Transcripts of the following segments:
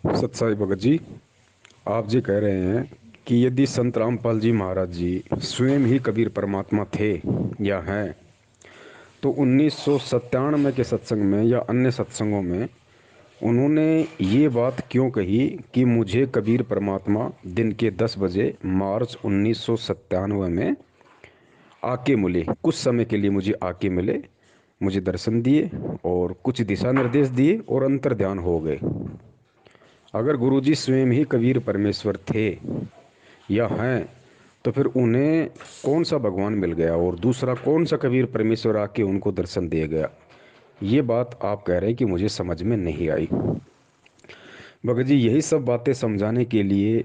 सत्साई भगत जी, आप जी कह रहे हैं कि यदि संत रामपाल जी महाराज जी स्वयं ही कबीर परमात्मा थे या हैं, तो 1997 के सत्संग में या अन्य सत्संगों में उन्होंने ये बात क्यों कही कि मुझे कबीर परमात्मा दिन के 10 बजे मार्च 1997 में आके मिले, कुछ समय के लिए मुझे आके मिले, मुझे दर्शन दिए और कुछ दिशा निर्देश दिए और अंतर ध्यान हो गए। अगर गुरुजी स्वयं ही कबीर परमेश्वर थे या हैं, तो फिर उन्हें कौन सा भगवान मिल गया और दूसरा कौन सा कबीर परमेश्वर आके उनको दर्शन दे गया? ये बात आप कह रहे हैं कि मुझे समझ में नहीं आई। भगत जी, यही सब बातें समझाने के लिए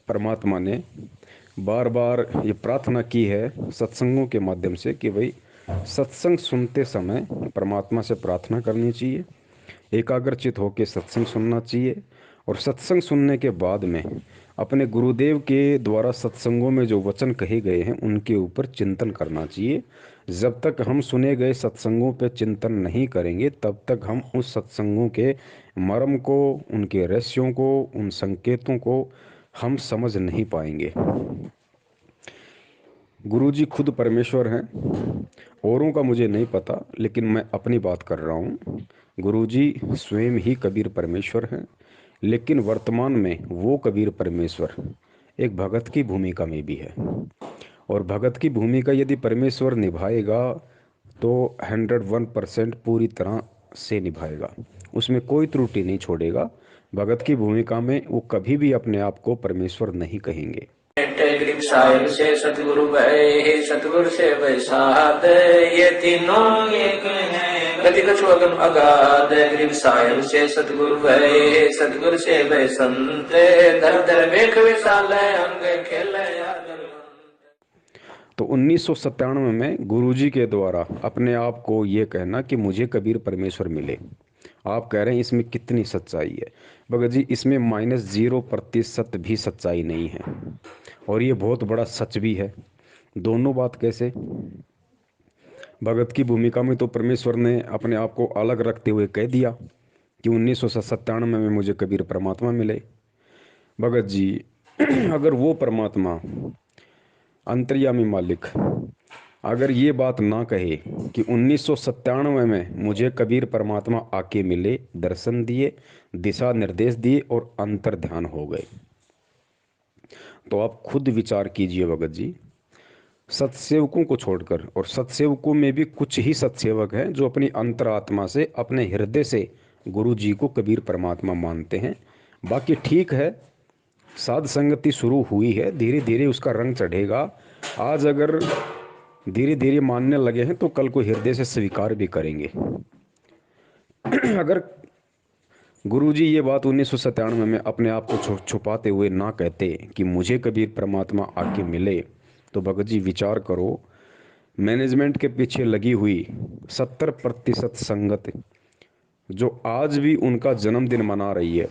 परमात्मा ने बार बार ये प्रार्थना की है सत्संगों के माध्यम से कि भाई सत्संग सुनते समय परमात्मा से प्रार्थना करनी चाहिए, एकाग्रचित होकर सत्संग सुनना चाहिए और सत्संग सुनने के बाद में अपने गुरुदेव के द्वारा सत्संगों में जो वचन कहे गए हैं उनके ऊपर चिंतन करना चाहिए। जब तक हम सुने गए सत्संगों पे चिंतन नहीं करेंगे तब तक हम उस सत्संगों के मर्म को, उनके रहस्यों को, उन संकेतों को हम समझ नहीं पाएंगे। गुरुजी खुद परमेश्वर हैं, औरों का मुझे नहीं पता, लेकिन मैं अपनी बात कर रहा हूँ। गुरुजी स्वयं ही कबीर परमेश्वर हैं, लेकिन वर्तमान में वो कबीर परमेश्वर एक भगत की भूमिका में भी है और भगत की भूमिका यदि परमेश्वर निभाएगा तो 101% पूरी तरह से निभाएगा, उसमें कोई त्रुटि नहीं छोड़ेगा। भगत की भूमिका में वो कभी भी अपने आप को परमेश्वर नहीं कहेंगे। ग्रीक साहिब से सतगुरु भय, सतगुरु से वैसाद, ये तीनों एक हैं, गति कछु अगम अगाध। ग्रीक साहिब से सतगुरु भय, सतगुरु से वै संत, धर धर वेख विशाल अंग खेल। तो 1997 में गुरुजी के द्वारा अपने आप को ये कहना कि मुझे कबीर परमेश्वर मिले, आप कह रहे हैं इसमें कितनी सच्चाई है? भगत जी, इसमें -0% भी सच्चाई नहीं है और ये बहुत बड़ा सच भी है। दोनों बात कैसे? भगत की भूमिका में तो परमेश्वर ने अपने आप को अलग रखते हुए कह दिया कि 1997 में मुझे कबीर परमात्मा मिले। भगत जी, अगर वो परमात्मा अंतर्यामी मालिक अगर ये बात ना कहे कि 1997 में मुझे कबीर परमात्मा आके मिले, दर्शन दिए, दिशा निर्देश दिए और अंतर ध्यान हो गए, तो आप खुद विचार कीजिए भगत जी। सत्सेवकों को छोड़कर, और सत्सेवकों में भी कुछ ही सत्सेवक हैं जो अपनी अंतरात्मा से, अपने हृदय से गुरु जी को कबीर परमात्मा मानते हैं। बाकी ठीक है, साध संगति शुरू हुई है, धीरे धीरे उसका रंग चढ़ेगा। आज अगर धीरे धीरे मानने लगे हैं तो कल को हृदय से स्वीकार भी करेंगे। अगर गुरुजी ये बात 1997 में अपने आप को छुपाते हुए ना कहते कि मुझे कबीर परमात्मा आके मिले, तो भगत जी विचार करो, मैनेजमेंट के पीछे लगी हुई 70% संगत जो आज भी उनका जन्मदिन मना रही है,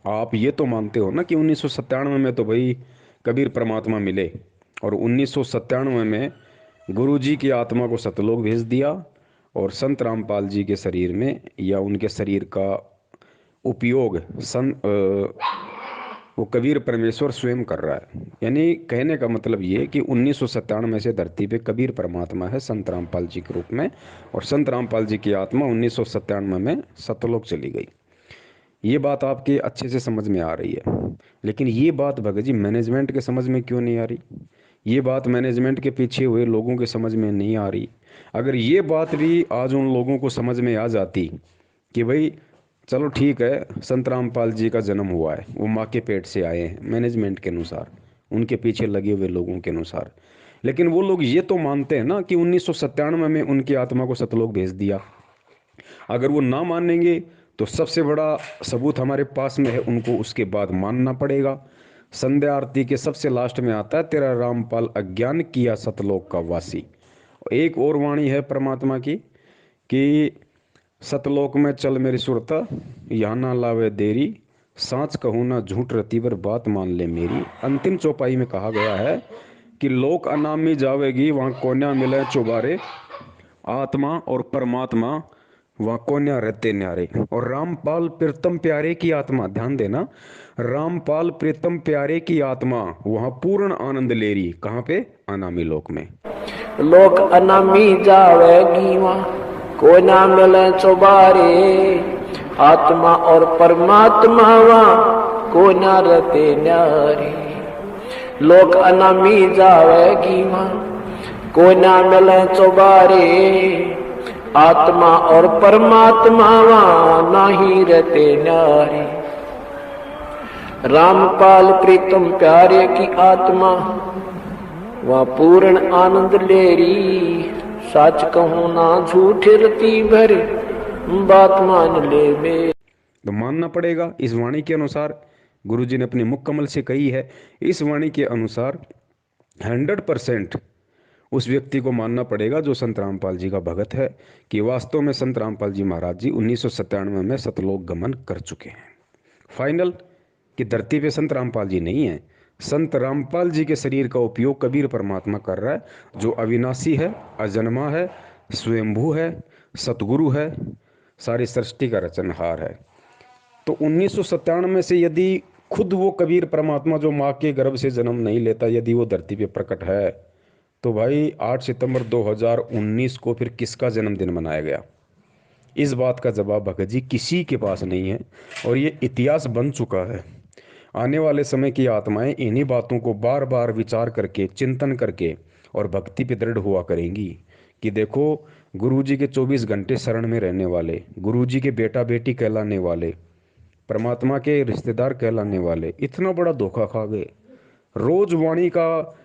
आप ये तो मानते हो ना कि 1997 में तो भाई कबीर परमात्मा मिले और 1997 में गुरु जी की आत्मा को सतलोक भेज दिया और संत रामपाल जी के शरीर में या उनके शरीर का उपयोग वो कबीर परमेश्वर स्वयं कर रहा है। यानी कहने का मतलब ये कि 1997 से धरती पे कबीर परमात्मा है संत रामपाल जी के रूप में और संत रामपाल जी की आत्मा 1997 में सतलोक चली गई। ये बात आपके अच्छे से समझ में आ रही है, लेकिन ये बात भगत जी मैनेजमेंट के समझ में क्यों नहीं आ रही? ये बात मैनेजमेंट के पीछे हुए लोगों के समझ में नहीं आ रही। अगर ये बात भी आज उन लोगों को समझ में आ जाती कि भाई चलो ठीक है, संत रामपाल जी का जन्म हुआ है, वो माँ के पेट से आए हैं मैनेजमेंट के अनुसार, उनके पीछे लगे हुए लोगों के अनुसार, लेकिन वो लोग ये तो मानते हैं ना कि 1997 में उनकी आत्मा को सतलोक भेज दिया। अगर वो ना मानेंगे तो सबसे बड़ा सबूत हमारे पास में है, उनको उसके बाद मानना पड़ेगा। संध्या आरती के सबसे लास्ट में आता है, तेरा रामपाल अज्ञान किया सतलोक का वासी। एक और वाणी है परमात्मा की कि सतलोक में चल मेरी सुरता, यहाँ ना लावे देरी, सांच कहूँ ना झूठ रतीवर बात मान ले मेरी। अंतिम चौपाई में कहा गया है कि लोक अनामी जावेगी, वहाँ कोन्या मिले चुबारे, आत्मा और परमात्मा वहाँ कोन्या रहते न्यारे। और रामपाल प्रीतम प्यारे की आत्मा, ध्यान देना, रामपाल प्रीतम प्यारे की आत्मा वहाँ पूर्ण आनंद ले रही। कहाँ पे? अनामी लोक में। लोक अनामी जावेगी वहाँ, को ना मिले चौबारे। आत्मा और परमात्मा वहाँ, को ना रहते न्यारे। लोक अनामी जावेगी वहाँ, को ना मिले चौबारे। आत्मा और परमात्मा वहाँ, नहीं रहते न्यारे। रामपाल प्रीतम प्यारे की आत्मा वहाँ पूर्ण आनंद ले री। सच कहूँ ना झूठ रती भर, बात मान ले बे। तो मानना पड़ेगा इस वाणी के अनुसार, गुरु जी ने अपने मुख कमल से कही है, इस वाणी के अनुसार 100% उस व्यक्ति को मानना पड़ेगा जो संत रामपाल जी का भगत है, कि वास्तव में संत रामपाल जी महाराज जी 1997 में सतलोक गमन कर चुके हैं। फाइनल कि धरती पे संत रामपाल जी नहीं है, संत रामपाल जी के शरीर का उपयोग कबीर परमात्मा कर रहा है, जो अविनाशी है, अजन्मा है, स्वयंभू है, सतगुरु है, सारी सृष्टि का रचनहार है। तो 1997 में से यदि खुद वो कबीर परमात्मा जो माँ के गर्भ से जन्म नहीं लेता, यदि वो धरती पे प्रकट है, तो भाई 8 सितंबर 2019 को फिर किसका जन्मदिन मनाया गया? इस बात का जवाब भगत जी किसी के पास नहीं है, और ये इतिहास बन चुका है। आने वाले समय की आत्माएं इन्हीं बातों को बार बार विचार करके, चिंतन करके और भक्ति पे दृढ़ हुआ करेंगी कि देखो, गुरुजी के 24 घंटे शरण में रहने वाले, गुरुजी के बेटा बेटी कहलाने वाले, परमात्मा के रिश्तेदार कहलाने वाले इतना बड़ा धोखा खा गए। रोज वाणी का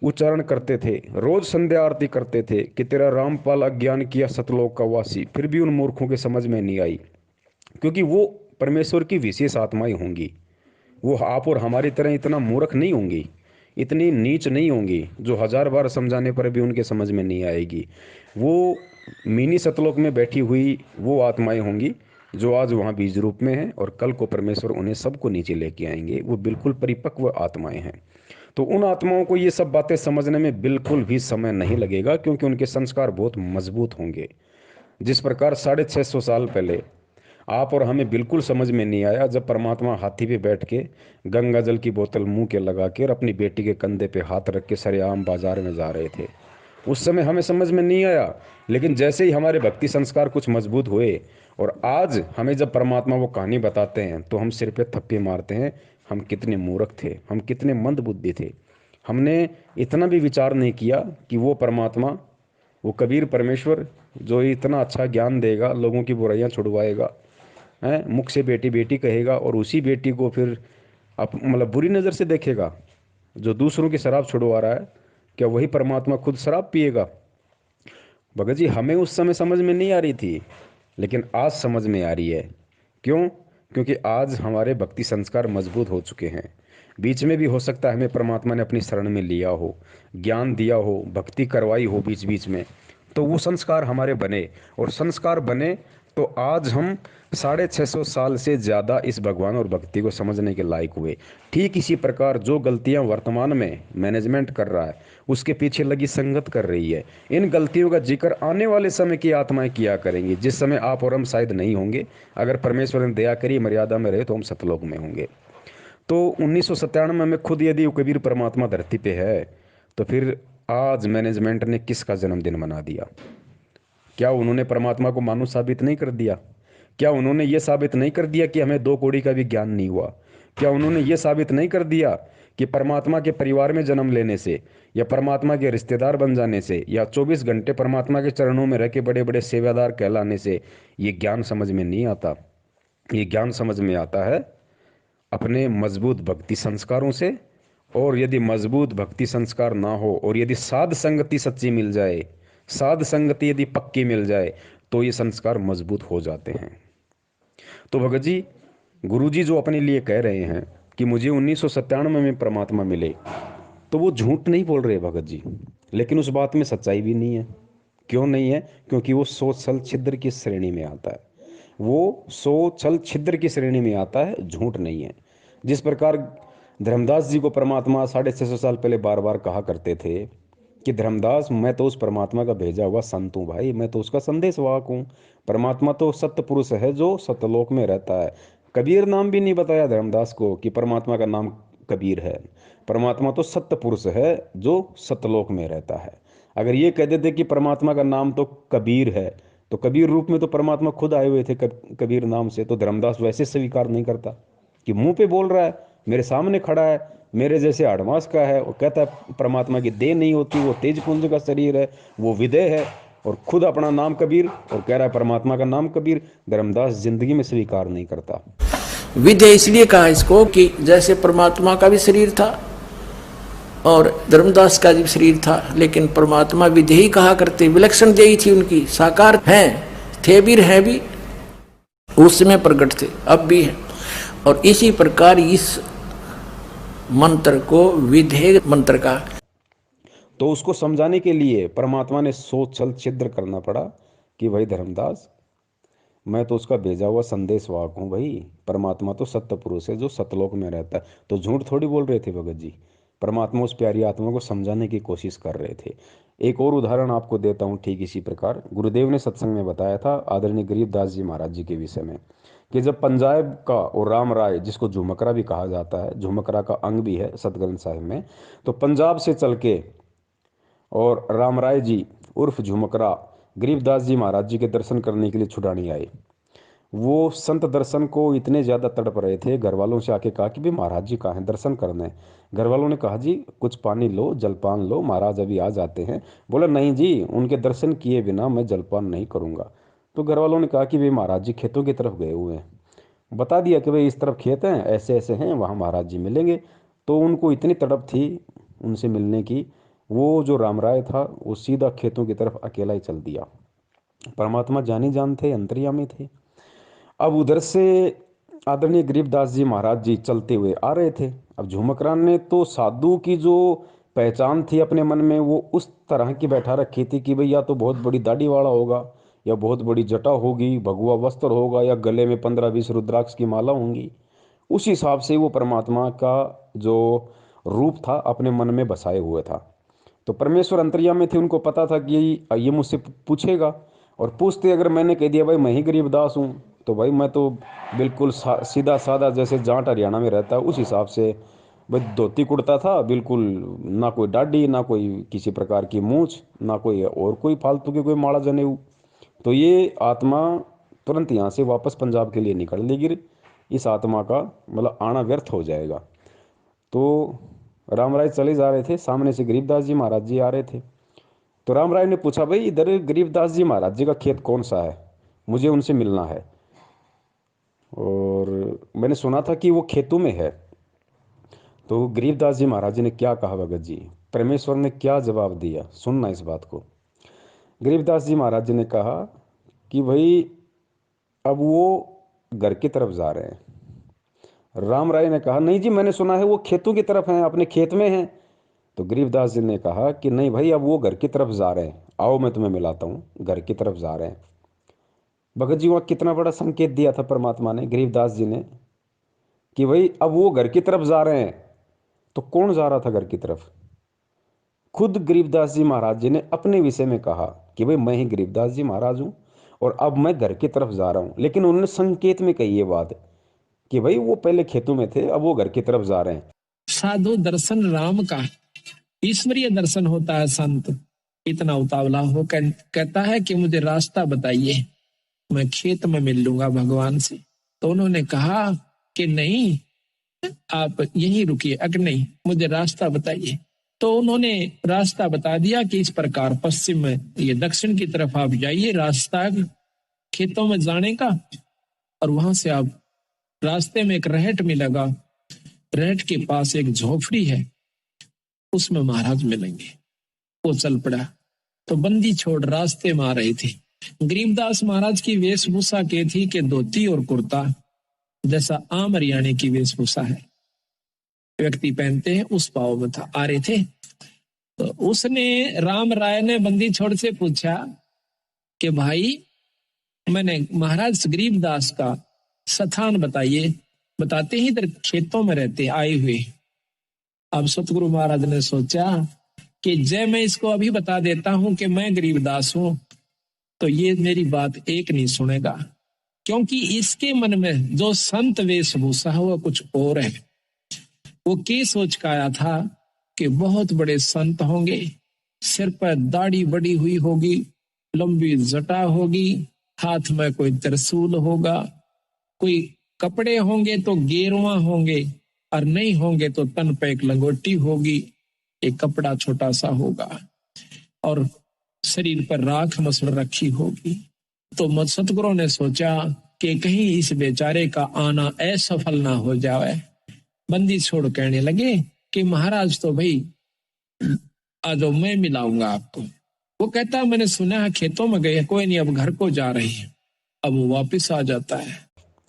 उच्चारण करते थे, रोज संध्या आरती करते थे कि तेरा रामपाल अज्ञान किया सतलोक का वासी, फिर भी उन मूर्खों के समझ में नहीं आई, क्योंकि वो परमेश्वर की विशेष आत्माएं होंगी। वो आप और हमारी तरह इतना मूर्ख नहीं होंगी, इतनी नीच नहीं होंगी, जो 1000 बार समझाने पर भी उनके समझ में नहीं आएगी। वो मिनी सतलोक में बैठी हुई वो आत्माएं होंगी जो आज वहाँ बीज रूप में हैं, और कल को परमेश्वर उन्हें सबको नीचे लेके आएंगे। वो बिल्कुल परिपक्व आत्माएं हैं। तो उन आत्माओं को ये सब बातें समझने में बिल्कुल भी समय नहीं लगेगा, क्योंकि उनके संस्कार बहुत मजबूत होंगे। जिस प्रकार 650 साल पहले आप और हमें बिल्कुल समझ में नहीं आया जब परमात्मा हाथी पे बैठ के गंगा जल की बोतल मुंह के लगा के और अपनी बेटी के कंधे पे हाथ रख के सरेआम बाजार में जा रहे थे, उस समय हमें समझ में नहीं आया। लेकिन जैसे ही हमारे भक्ति संस्कार कुछ मजबूत हुए और आज हमें जब परमात्मा वो कहानी बताते हैं, तो हम सिर पे थप्पे मारते हैं, हम कितने मूर्ख थे, हम कितने मंद बुद्धि थे। हमने इतना भी विचार नहीं किया कि वो परमात्मा, वो कबीर परमेश्वर जो इतना अच्छा ज्ञान देगा, लोगों की बुराइयां छुड़वाएगा, हैं, मुख से बेटी बेटी कहेगा, और उसी बेटी को फिर आप मतलब बुरी नज़र से देखेगा। जो दूसरों की शराब छुड़वा रहा है, क्या वही परमात्मा खुद शराब पिएगा? भगत जी, हमें उस समय समझ में नहीं आ रही थी, लेकिन आज समझ में आ रही है। क्यों? क्योंकि आज हमारे भक्ति संस्कार मजबूत हो चुके हैं। बीच में भी हो सकता है हमें परमात्मा ने अपनी शरण में लिया हो, ज्ञान दिया हो, भक्ति करवाई हो बीच बीच में, तो वो संस्कार हमारे बने, और संस्कार बने तो आज हम 650 साल से ज़्यादा इस भगवान और भक्ति को समझने के लायक हुए। ठीक इसी प्रकार जो गलतियां वर्तमान में मैनेजमेंट कर रहा है, उसके पीछे लगी संगत कर रही है। इन गलतियों का जिक्र आने वाले समय की आत्माएं किया करेंगी, जिस समय आप और हम शायद नहीं होंगे। अगर परमेश्वर ने दया करी, मर्यादा में रहे, तो हम सतलोक में होंगे। तो 1997 में खुद यदि कबीर परमात्मा धरती पे है, तो फिर आज मैनेजमेंट ने किसका जन्मदिन मना दिया? क्या उन्होंने परमात्मा को मानो साबित नहीं कर दिया? क्या उन्होंने ये साबित नहीं कर दिया कि हमें 2 कौड़ी का भी ज्ञान नहीं हुआ? क्या उन्होंने ये साबित नहीं कर दिया कि परमात्मा के परिवार में जन्म लेने से, या परमात्मा के रिश्तेदार बन जाने से, या 24 घंटे परमात्मा के चरणों में रह के बड़े बड़े सेवादार कहलाने से ये ज्ञान समझ में नहीं आता? ये ज्ञान समझ में आता है अपने मजबूत भक्ति संस्कारों से। और यदि मजबूत भक्ति संस्कार ना हो, और यदि साध संगति सच्ची मिल जाए, साध संगति यदि पक्की मिल जाए, तो ये संस्कार मजबूत हो जाते हैं। तो भगत जी, गुरु जी जो अपने लिए कह रहे हैं कि मुझे 1997 में परमात्मा मिले, तो वो झूठ नहीं बोल रहे भगत जी, लेकिन उस बात में सच्चाई भी नहीं है। क्यों नहीं है? क्योंकि वो सोच छल छिद्र की श्रेणी में आता है। वो सोच छल छिद्र की श्रेणी में आता है, झूठ नहीं है। जिस प्रकार धर्मदास जी को परमात्मा 650 साल पहले बार बार कहा करते थे कि धर्मदास मैं तो उस परमात्मा का भेजा हुआ संत हूँ भाई, मैं तो उसका संदेश वाहक हूँ। परमात्मा तो सत्य पुरुष है जो सत्यलोक में रहता है। कबीर नाम भी नहीं बताया धर्मदास को कि परमात्मा का नाम कबीर है। परमात्मा तो सत्य पुरुष है जो सत्यलोक में रहता है। अगर ये कह देते कि परमात्मा का नाम तो कबीर है, तो कबीर रूप में तो परमात्मा खुद आए हुए थे कबीर नाम से, तो धर्मदास वैसे स्वीकार नहीं करता कि मुंह पे बोल रहा है, मेरे सामने खड़ा है, मेरे जैसे आडमास का है, और कहता है परमात्मा की देह नहीं होती, वो तेज पुंज का शरीर है, वो विदेह है, और खुद अपना नाम कबीर, और कह रहा है परमात्मा का नाम कबीर। धर्मदास जिंदगी में स्वीकार नहीं करता। विधेय इसलिए कहा इसको कि जैसे परमात्मा का भी शरीर था और धर्मदास का भी शरीर था, लेकिन परमात्मा विधेयी कहा करते, विलक्षण देही थी उनकी, साकार हैं, थे भी हैं भी, उस समय प्रकट थे, अब भी हैं। और इसी प्रकार इस मंत्र को विधेय मंत्र का, तो उसको समझाने के लिए परमात्मा ने सोच छल छिद्र करना पड़ा कि भाई धर्मदास, मैं तो उसका भेजा हुआ संदेश वाहक हूँ भाई। परमात्मा तो सत्य पुरुष है जो सतलोक में रहता है। तो झूठ थोड़ी बोल रहे थे भगत जी, परमात्मा उस प्यारी आत्मा को समझाने की कोशिश कर रहे थे। एक और उदाहरण आपको देता हूँ ठीक इसी प्रकार। गुरुदेव ने सत्संग में बताया था आदरणीय गरीबदास जी महाराज जी के विषय में, कि जब पंजाब का और राम राय, जिसको झुमकरा भी कहा जाता है, झुमकरा का अंग भी है सतग्रंथ साहिब में, तो पंजाब से चल के और राम राय जी उर्फ झुमकरा गरीबदास जी महाराज जी के दर्शन करने के लिए छुड़ानी आए। वो संत दर्शन को इतने ज़्यादा तड़प रहे थे, घर वालों से आके कहा कि भाई महाराज जी कहाँ हैं, दर्शन करने। घर वालों ने कहा जी कुछ पानी लो, जलपान लो, महाराज अभी आ जाते हैं। बोला नहीं जी, उनके दर्शन किए बिना मैं जलपान नहीं करूँगा। तो घर वालों ने कहा कि भाई महाराज जी खेतों की तरफ गए हुए हैं। बता दिया कि भाई इस तरफ खेत हैं, ऐसे ऐसे हैं, वहाँ महाराज जी मिलेंगे। तो उनको इतनी तड़प थी उनसे मिलने की, वो जो राम राय था वो सीधा खेतों की तरफ अकेला ही चल दिया। परमात्मा जानी जान थे, अंतर्यामी थे। अब उधर से आदरणीय गरीबदास जी महाराज जी चलते हुए आ रहे थे। अब झुमकरान ने तो साधु की जो पहचान थी अपने मन में, वो उस तरह की बैठा रखी थी कि भाई या तो बहुत बड़ी दाढ़ी वाला होगा, या बहुत बड़ी जटा होगी, भगवा वस्त्र होगा, या गले में 15-20 रुद्राक्ष की माला होंगी। उस हिसाब से वो परमात्मा का जो रूप था अपने मन में बसाए हुए था। तो परमेश्वर अंतर्यामी थे, उनको पता था कि ये मुझसे पूछेगा, और पूछते अगर मैंने कह दिया भाई मैं ही गरीबदास हूँ, तो भाई मैं तो बिल्कुल सीधा साधा, जैसे जाट हरियाणा में रहता है उस हिसाब से भाई धोती कुर्ता था बिल्कुल, ना कोई दाढ़ी, ना कोई किसी प्रकार की मूछ, ना कोई और कोई फालतू की कोई माला जनेऊ। तो ये आत्मा तुरंत यहाँ से वापस पंजाब के लिए निकल लेगी, इस आत्मा का मतलब आना व्यर्थ हो जाएगा। तो राम राय चले जा रहे थे, सामने से गरीबदास जी महाराज जी आ रहे थे। तो राम राय ने पूछा भाई इधर गरीबदास जी महाराज जी का खेत कौन सा है, मुझे उनसे मिलना है, और मैंने सुना था कि वो खेतों में है। तो गरीबदास जी महाराज जी ने क्या कहा भगत जी, परमेश्वर ने क्या जवाब दिया, सुनना इस बात को। गरीबदास जी महाराज जी ने कहा कि भाई अब वो घर की तरफ जा रहे हैं। राम राय ने कहा नहीं जी, मैंने सुना है वो खेतों की तरफ हैं, अपने खेत में हैं। तो गरीबदास जी ने कहा कि नहीं भाई, अब वो घर की तरफ जा रहे हैं, आओ मैं तुम्हें मिलाता हूँ, घर की तरफ जा रहे हैं। भगत जी वहाँ कितना बड़ा संकेत दिया था परमात्मा ने, गरीबदास जी ने, कि भाई अब वो घर की तरफ जा रहे हैं। तो कौन जा रहा था घर की तरफ? खुद गरीबदास जी महाराज जी ने अपने विषय में कहा कि भाई मैं ही गरीबदास जी महाराज हूँ, और अब मैं घर की तरफ जा रहा हूँ। लेकिन उन्होंने संकेत में कही ये बात कि भाई वो पहले खेतों में थे, अब वो घर की तरफ जा रहे हैं। साधु दर्शन राम का, ईश्वरीय दर्शन होता है। संत इतना उतावला हो कहता है कि मुझे रास्ता बताइए, मैं खेत में मिल लूंगा भगवान से। तो उन्होंने कहा कि नहीं, आप यहीं रुकिए, अगर नहीं मुझे रास्ता बताइए। तो उन्होंने रास्ता बता दिया कि इस प्रकार पश्चिम में, ये दक्षिण की तरफ आप जाइए, रास्ता खेतों में जाने का, और वहां से आप रास्ते में एक रहट मिलेगा, रहट के पास एक झोपड़ी है, उसमें महाराज मिलेंगे। वो चल पड़ा। तो बंदी छोड़ रास्ते में आ रहे थे। गरीबदास महाराज की वेशभूषा के थी कि धोती और कुर्ता, जैसा आम हरियाणे की वेशभूषा है व्यक्ति पहनते हैं, उस भाव में था, आ रहे थे। तो उसने, राम राय ने बंदी छोड़ से पूछा कि भाई मैंने महाराज गरीबदास का स्थान बताइए। बताते ही इधर खेतों में रहते आए हुए। अब सतगुरु महाराज ने सोचा कि जय मैं इसको अभी बता देता हूं कि मैं गरीबदास हूं, तो ये मेरी बात एक नहीं सुनेगा, क्योंकि इसके मन में जो संत वेशभूषा है वो कुछ और है। वो क्या सोच का आया था कि बहुत बड़े संत होंगे, सिर पर दाढ़ी बड़ी हुई होगी, लंबी जटा होगी, हाथ में कोई त्रिशूल होगा, कोई कपड़े होंगे तो गेरुआ होंगे, और नहीं होंगे तो तन पे एक लंगोटी होगी, एक कपड़ा छोटा सा होगा, और शरीर पर राख मसड़ रखी होगी। तो सतगुरु ने सोचा कि कहीं इस बेचारे का आना असफल ना हो जाए। बंदी छोड़ कहने लगे कि महाराज तो भाई आज मैं मिलाऊंगा आपको। वो कहता मैंने सुना है खेतों में गए, कोई नहीं अब घर को जा रही है। अब वो वापिस आ जाता है।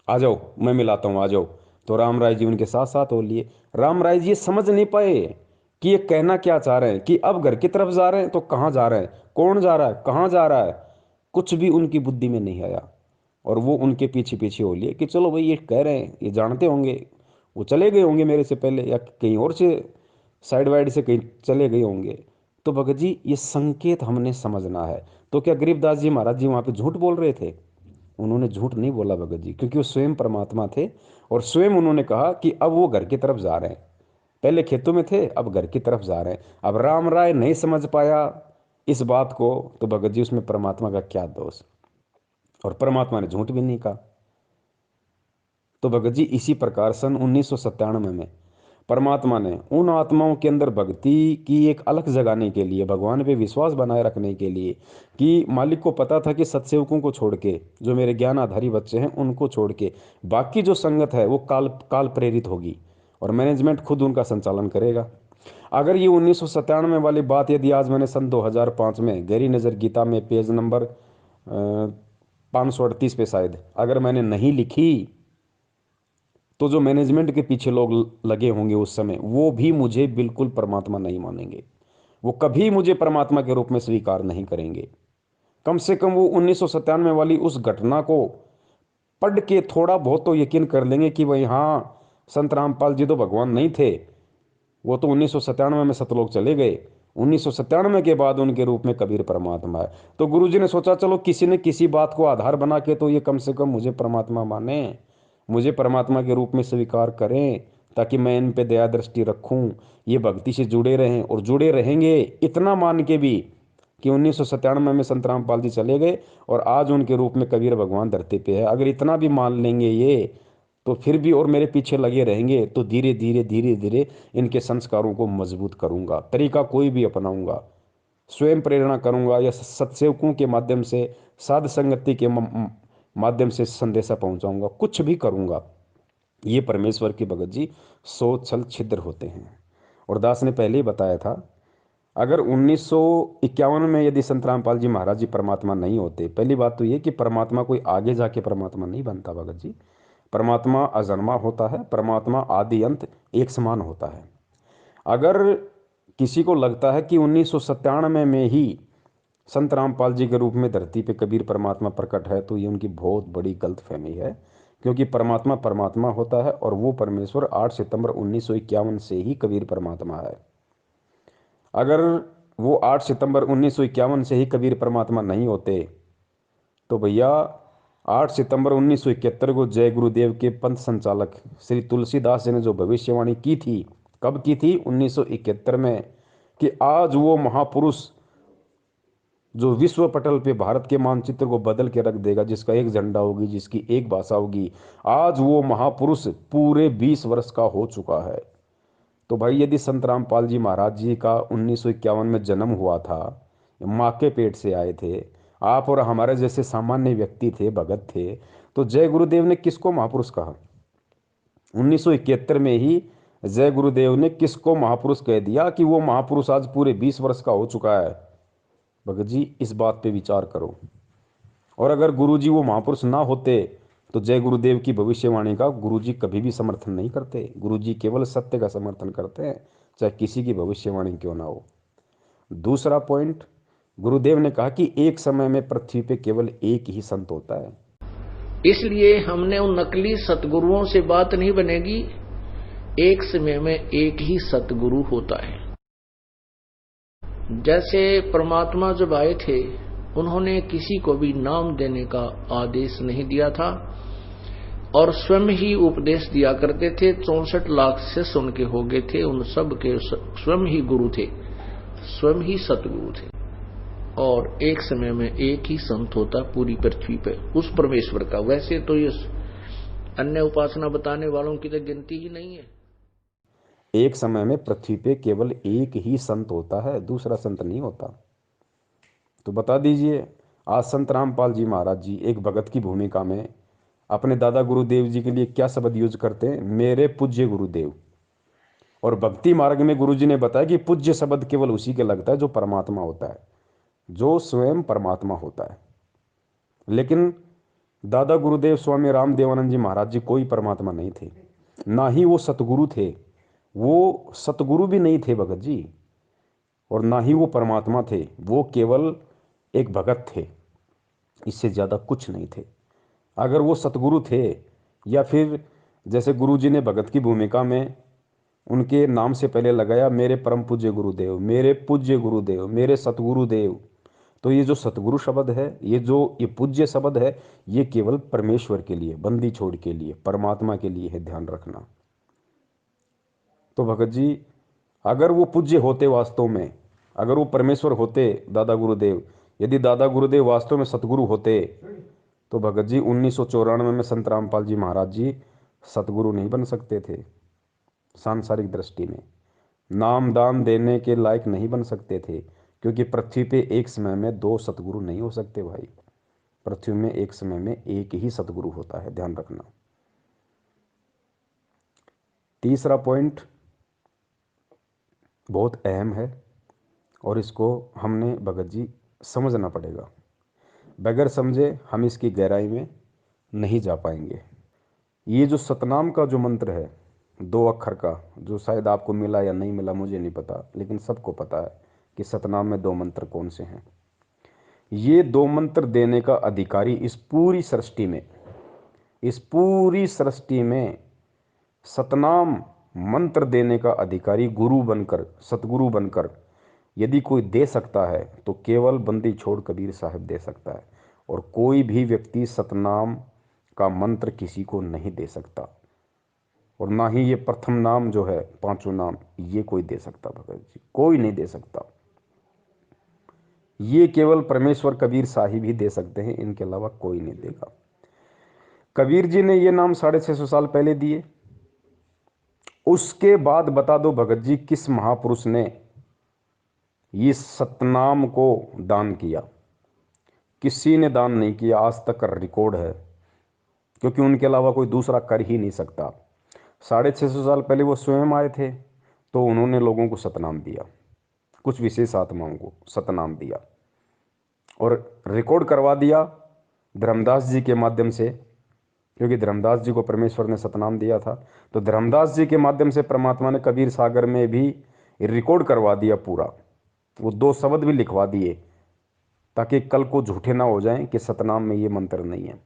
आ जाओ मैं मिलाता हूँ, आ जाओ। तो राम राय जी उनके साथ साथ हो लिए। राम राय जी ये समझ नहीं पाए कि ये कहना क्या चाह रहे हैं, कि अब घर की तरफ जा रहे हैं तो कहाँ जा रहे हैं, कौन जा रहा है, कहाँ जा रहा है, कुछ भी उनकी बुद्धि में नहीं आया। और वो उनके पीछे पीछे हो लिए कि चलो भाई ये कह रहे हैं, ये जानते होंगे, वो चले गए होंगे मेरे से पहले, या कहीं और से साइड वाइड से कहीं चले गए होंगे। तो भगत जी ये संकेत हमने समझना है। तो क्या गरीबदास जी महाराज जी वहाँ पे झूठ बोल रहे थे? उन्होंने झूठ नहीं बोला भगत जी, क्योंकि वो स्वयं परमात्मा थे। और स्वयं उन्होंने कहा कि अब वो घर की तरफ जा रहे हैं, पहले खेतों में थे अब घर की तरफ जा रहे हैं। अब राम राय नहीं समझ पाया इस बात को, तो भगत जी उसमें परमात्मा का क्या दोष? और परमात्मा ने झूठ भी नहीं कहा। तो भगत जी इसी प्रकार सन 1997 में परमात्मा ने उन आत्माओं के अंदर भक्ति की एक अलग जगाने के लिए, भगवान पे विश्वास बनाए रखने के लिए, कि मालिक को पता था कि सत्सेवकों को छोड़ के, जो मेरे ज्ञान आधारी बच्चे हैं उनको छोड़ के बाकी जो संगत है वो काल प्रेरित होगी और मैनेजमेंट खुद उनका संचालन करेगा। अगर ये 1997 वाली बात यदि आज मैंने सन 2005 में गहरी नज़र गीता में पेज नंबर 538 पे शायद अगर मैंने नहीं लिखी, तो जो मैनेजमेंट के पीछे लोग लगे होंगे उस समय, वो भी मुझे बिल्कुल परमात्मा नहीं मानेंगे। वो कभी मुझे परमात्मा के रूप में स्वीकार नहीं करेंगे। कम से कम वो 1997 वाली उस घटना को पढ़ के थोड़ा बहुत तो यकीन कर लेंगे कि भाई हाँ, संत रामपाल जी तो भगवान नहीं थे, वो तो 1997 में सतलोक चले गए। 1997 के बाद उनके रूप में कबीर परमात्मा है। तो गुरुजी ने सोचा चलो किसी न किसी बात को आधार बना के तो ये कम से कम मुझे परमात्मा माने, मुझे परमात्मा के रूप में स्वीकार करें, ताकि मैं इन पे दया दृष्टि रखूं, ये भक्ति से जुड़े रहें और जुड़े रहेंगे। इतना मान के भी कि 1997 में संत रामपाल जी चले गए और आज उनके रूप में कबीर भगवान धरती पे है, अगर इतना भी मान लेंगे ये, तो फिर भी और मेरे पीछे लगे रहेंगे, तो धीरे धीरे धीरे धीरे इनके संस्कारों को मजबूत करूंगा। तरीका कोई भी अपनाऊंगा, स्वयं प्रेरणा करूंगा या सत्सेवकों के माध्यम से, साध संगति के माध्यम से संदेशा पहुंचाऊंगा, कुछ भी करूंगा। ये परमेश्वर की भगत जी सोच छल छिद्र होते हैं। और दास ने पहले ही बताया था, अगर 1951 में यदि संत रामपाल जी महाराज जी परमात्मा नहीं होते, पहली बात तो ये कि परमात्मा कोई आगे जाके परमात्मा नहीं बनता भगत जी। परमात्मा अजन्मा होता है, परमात्मा आदि अंत एक समान होता है। अगर किसी को लगता है कि 1997 में ही संत रामपाल जी के रूप में धरती पे कबीर परमात्मा प्रकट है, तो ये उनकी बहुत बड़ी गलतफहमी है। क्योंकि परमात्मा परमात्मा होता है और वो परमेश्वर 8 सितंबर 1951 से ही कबीर परमात्मा है। अगर वो 8 सितंबर 1951 से ही कबीर परमात्मा नहीं होते, तो भैया 8 सितंबर 1971 को जय गुरुदेव के पंथ संचालक श्री तुलसीदास जी ने जो भविष्यवाणी की थी, कब की थी? 1971 में, कि आज वो महापुरुष जो विश्व पटल पे भारत के मानचित्र को बदल के रख देगा, जिसका एक झंडा होगी, जिसकी एक भाषा होगी, आज वो महापुरुष पूरे 20 वर्ष का हो चुका है। तो भाई यदि संत रामपाल जी महाराज जी का 1951 में जन्म हुआ था, माँ के पेट से आए थे, आप और हमारे जैसे सामान्य व्यक्ति थे, भगत थे, तो जय गुरुदेव ने किसको महापुरुष कहा? 1971 में ही जय गुरुदेव ने किसको महापुरुष कह दिया कि वो महापुरुष आज पूरे 20 वर्ष का हो चुका है? भगत जी इस बात पे विचार करो। और अगर गुरुजी वो महापुरुष ना होते, तो जय गुरुदेव की भविष्यवाणी का गुरुजी कभी भी समर्थन नहीं करते। गुरुजी केवल सत्य का समर्थन करते हैं, चाहे किसी की भविष्यवाणी क्यों ना हो। दूसरा पॉइंट, गुरुदेव ने कहा कि एक समय में पृथ्वी पे केवल एक ही संत होता है। इसलिए हमने उन नकली सतगुरुओं से बात नहीं बनेगी। एक समय में एक ही सतगुरु होता है। जैसे परमात्मा जब आए थे उन्होंने किसी को भी नाम देने का आदेश नहीं दिया था और स्वयं ही उपदेश दिया करते थे। 64 लाख शिष्य उनके हो गए थे, उन सब के स्वयं ही गुरु थे, स्वयं ही सतगुरु थे। और एक समय में एक ही संत होता पूरी पृथ्वी पे उस परमेश्वर का। वैसे तो ये अन्य उपासना बताने वालों की तो गिनती ही नहीं है। एक समय में पृथ्वी पे केवल एक ही संत होता है, दूसरा संत नहीं होता। तो बता दीजिए, आज संत रामपाल जी महाराज जी एक भगत की भूमिका में अपने दादा गुरुदेव जी के लिए क्या शब्द यूज करते हैं? मेरे पूज्य गुरुदेव। और भक्ति मार्ग में गुरु जी ने बताया कि पूज्य शब्द केवल उसी के लगता है जो परमात्मा होता है, जो स्वयं परमात्मा होता है। लेकिन दादा गुरुदेव स्वामी रामदेवानंद जी महाराज जी कोई परमात्मा नहीं थे, ना ही वो सतगुरु थे। वो सतगुरु भी नहीं थे भगत जी, और ना ही वो परमात्मा थे। वो केवल एक भगत थे, इससे ज़्यादा कुछ नहीं थे। अगर वो सतगुरु थे, या फिर जैसे गुरु जी ने भगत की भूमिका में उनके नाम से पहले लगाया मेरे परम पूज्य गुरुदेव, मेरे पूज्य गुरुदेव, मेरे सतगुरुदेव, तो ये जो सतगुरु शब्द है, ये पूज्य शब्द है, ये केवल परमेश्वर के लिए, बंदी छोड़ के लिए, परमात्मा के लिए है, ध्यान रखना। तो भगत जी अगर वो पूज्य होते वास्तव में, अगर वो परमेश्वर होते दादा गुरुदेव, यदि दादा गुरुदेव वास्तव में सतगुरु होते, तो भगत जी 1994 में संत रामपाल जी महाराज जी सतगुरु नहीं बन सकते थे। सांसारिक दृष्टि में नाम दान देने के लायक नहीं बन सकते थे, क्योंकि पृथ्वी पे एक समय में दो सतगुरु नहीं हो सकते भाई। पृथ्वी में एक समय में एक ही सतगुरु होता है, ध्यान रखना। तीसरा पॉइंट बहुत अहम है और इसको हमने भगत जी समझना पड़ेगा। बगैर समझे हम इसकी गहराई में नहीं जा पाएंगे। ये जो सतनाम का जो मंत्र है 2 अक्षर का, जो शायद आपको मिला या नहीं मिला मुझे नहीं पता, लेकिन सबको पता है कि सतनाम में 2 मंत्र कौन से हैं। ये 2 मंत्र देने का अधिकारी इस पूरी सृष्टि में सतनाम मंत्र देने का अधिकारी गुरु बनकर, सतगुरु बनकर यदि कोई दे सकता है तो केवल बंदी छोड़ कबीर साहब दे सकता है, और कोई भी व्यक्ति सतनाम का मंत्र किसी को नहीं दे सकता, और ना ही ये प्रथम नाम जो है, 5 नाम, ये कोई दे सकता भगत जी, कोई नहीं दे सकता। ये केवल परमेश्वर कबीर साहिब ही दे सकते हैं, इनके अलावा कोई नहीं देगा। कबीर जी ने ये नाम 650 साल पहले दिए। उसके बाद बता दो भगत जी किस महापुरुष ने ये सतनाम को दान किया? किसी ने दान नहीं किया, आज तक रिकॉर्ड है, क्योंकि उनके अलावा कोई दूसरा कर ही नहीं सकता। 650 साल पहले वो स्वयं आए थे, तो उन्होंने लोगों को सतनाम दिया, कुछ विशेष आत्माओं को सतनाम दिया, और रिकॉर्ड करवा दिया धर्मदास जी के माध्यम से, क्योंकि धर्मदास जी को परमेश्वर ने सतनाम दिया था। तो धर्मदास जी के माध्यम से परमात्मा ने कबीर सागर में भी रिकॉर्ड करवा दिया पूरा, वो 2 शब्द भी लिखवा दिए, ताकि कल को झूठे ना हो जाएं कि सतनाम में ये मंत्र नहीं है।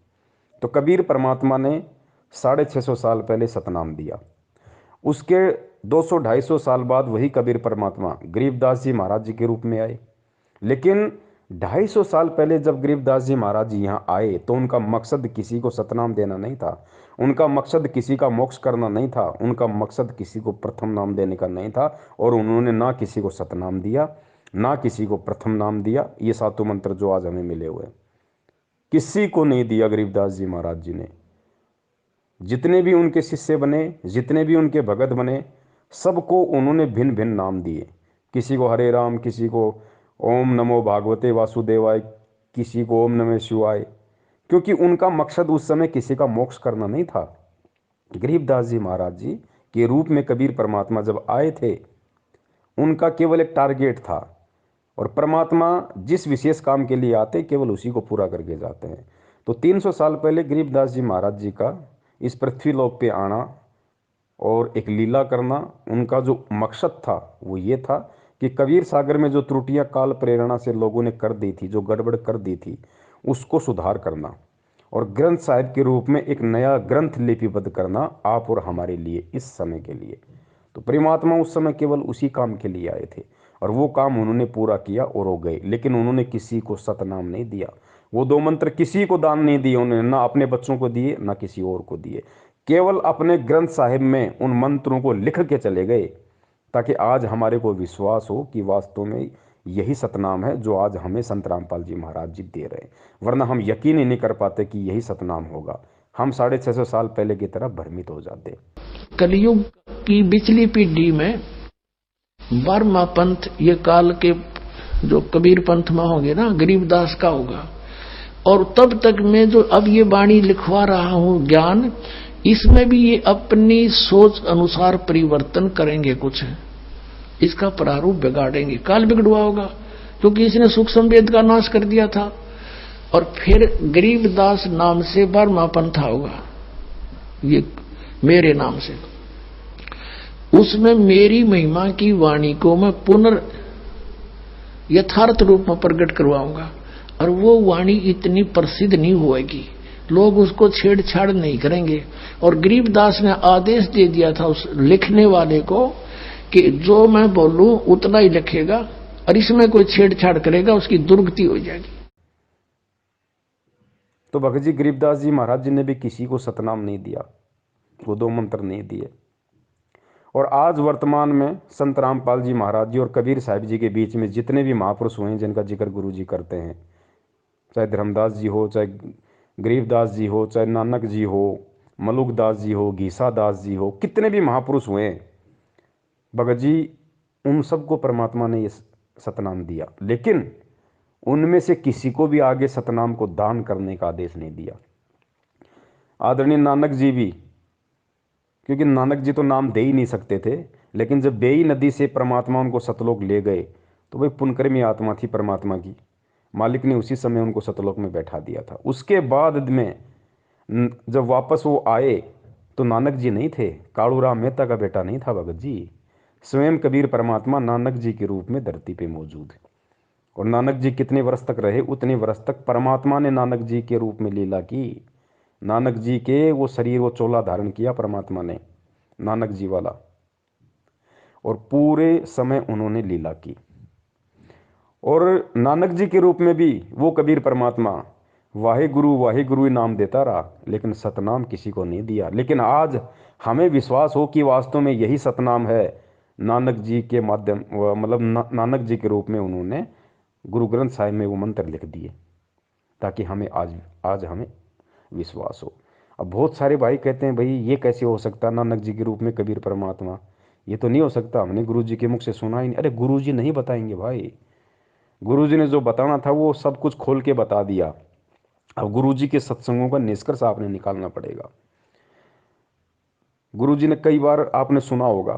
तो कबीर परमात्मा ने 650 साल पहले सतनाम दिया। उसके 200-250 साल बाद वही कबीर परमात्मा गरीबदास जी महाराज जी के रूप में आए। लेकिन 250 साल पहले जब गरीबदास जी महाराज जी यहाँ आए, तो उनका मकसद किसी को सतनाम देना नहीं था, उनका मकसद किसी का मोक्ष करना नहीं था, उनका मकसद किसी को प्रथम नाम देने का नहीं था, और उन्होंने ना किसी को सतनाम दिया, ना किसी को प्रथम नाम दिया। ये 7 मंत्र जो आज हमें मिले हुए, किसी को नहीं दिया गरीबदास जी महाराज जी ने। जितने भी उनके शिष्य बने, जितने भी उनके भगत बने, सबको उन्होंने भिन्न भिन्न नाम दिए। किसी को हरे राम, किसी को ओम नमो भागवते वासुदेवाय, किसी को ओम नमः शिवाय, क्योंकि उनका मकसद उस समय किसी का मोक्ष करना नहीं था। गरीबदास जी महाराज जी के रूप में कबीर परमात्मा जब आए थे, उनका केवल एक टारगेट था, और परमात्मा जिस विशेष काम के लिए आते केवल उसी को पूरा करके जाते हैं। तो 300 साल पहले गरीबदास जी महाराज जी का इस पृथ्वी लोक पे आना और एक लीला करना, उनका जो मकसद था वो ये था कि कबीर सागर में जो त्रुटियां काल प्रेरणा से लोगों ने कर दी थी, जो गड़बड़ कर दी थी, उसको सुधार करना, और ग्रंथ साहिब के रूप में एक नया ग्रंथ लिपिबद्ध करना आप और हमारे लिए, इस समय के लिए। तो परमात्मा उस समय केवल उसी काम के लिए आए थे, और वो काम उन्होंने पूरा किया और हो गए। लेकिन उन्होंने किसी को सतनाम नहीं दिया। वो 2 मंत्र किसी को दान नहीं दिए उन्होंने, ना अपने बच्चों को दिए ना किसी और को दिए। केवल अपने ग्रंथ साहिब में उन मंत्रों को लिख के चले गए, ताकि आज हमारे को विश्वास हो कि वास्तव में यही सतनाम है जो आज हमें संत रामपाल जी महाराज जी दे रहे हैं। वरना हम यकीन ही नहीं कर पाते कि यही सतनाम होगा, हम 650 साल पहले की तरह भ्रमित हो जाते। कलयुग की पिछली पीढ़ी में 12वां पंथ ये काल के जो कबीर पंथ में होंगे ना, गरीबदास का होगा। और तब तक मैं जो अब ये वाणी लिखवा रहा हूं ज्ञान, इसमें भी ये अपनी सोच अनुसार परिवर्तन करेंगे, कुछ इसका प्रारूप बिगाड़ेंगे। काल बिगड़वा होगा क्योंकि इसने सूक्ष्म वेद का नाश कर दिया था। और फिर गरीबदास नाम से 12वां पंथा होगा, ये मेरे नाम से। उसमें मेरी महिमा की वाणी को मैं पुनर् यथार्थ रूप में प्रकट करवाऊंगा। और वो वाणी इतनी प्रसिद्ध नहीं होएगी, लोग उसको छेड़छाड़ नहीं करेंगे। और गरीबदास ने आदेश दे दिया था उस लिखने वाले को कि जो मैं बोलूं उतना ही लिखेगा, और इसमें कोई छेड़छाड़ करेगा उसकी दुर्गति हो जाएगी। तो भगत जी गरीबदास जी महाराज जी ने भी किसी को सतनाम नहीं दिया, वो 2 मंत्र नहीं दिए। और आज वर्तमान में संत रामपाल जी महाराज जी और कबीर साहिब जी के बीच में जितने भी महापुरुष हुए हैं जिनका जिक्र गुरु जी करते हैं, चाहे धर्मदास जी हो, चाहे गरीबदास जी हो, चाहे नानक जी हो, मलुकदास जी हो, घीसा दास जी हो, कितने भी महापुरुष हुए हैं भगत जी, उन सबको परमात्मा ने ये सतनाम दिया। लेकिन उनमें से किसी को भी आगे सतनाम को दान करने का आदेश नहीं दिया। आदरणीय नानक जी भी, क्योंकि नानक जी तो नाम दे ही नहीं सकते थे, लेकिन जब बेई नदी से परमात्मा उनको सतलोक ले गए तो भाई पुनकर्मी आत्मा थी परमात्मा की, मालिक ने उसी समय उनको सतलोक में बैठा दिया था। उसके बाद में जब वापस वो आए तो नानक जी नहीं थे, कालूराम मेहता का बेटा नहीं था भगत जी, स्वयं कबीर परमात्मा नानक जी के रूप में धरती पे मौजूद है। और नानक जी कितने वर्ष तक रहे, उतने वर्ष तक परमात्मा ने नानक जी के रूप में लीला की। नानक जी के वो शरीर, वो चोला धारण किया परमात्मा ने, नानक जी वाला, और पूरे समय उन्होंने लीला की। और नानक जी के रूप में भी वो कबीर परमात्मा वाहे गुरु ही नाम देता रहा, लेकिन सतनाम किसी को नहीं दिया। लेकिन आज हमें विश्वास हो कि वास्तव में यही सतनाम है, नानक जी के माध्यम, मतलब नानक जी के रूप में उन्होंने गुरु ग्रंथ साहिब में वो मंत्र लिख दिए, ताकि हमें आज हमें विश्वास हो। अब बहुत सारे भाई कहते हैं भाई ये कैसे हो सकता, नानक जी के रूप में कबीर परमात्मा, ये तो नहीं हो सकता, हमने गुरु जी के मुख से सुना ही नहीं। अरे गुरु जी नहीं बताएंगे भाई, गुरु जी ने जो बताना था वो सब कुछ खोल के बता दिया। अब गुरु जी के सत्संगों का निष्कर्ष आपने निकालना पड़ेगा। गुरु जी ने कई बार आपने सुना होगा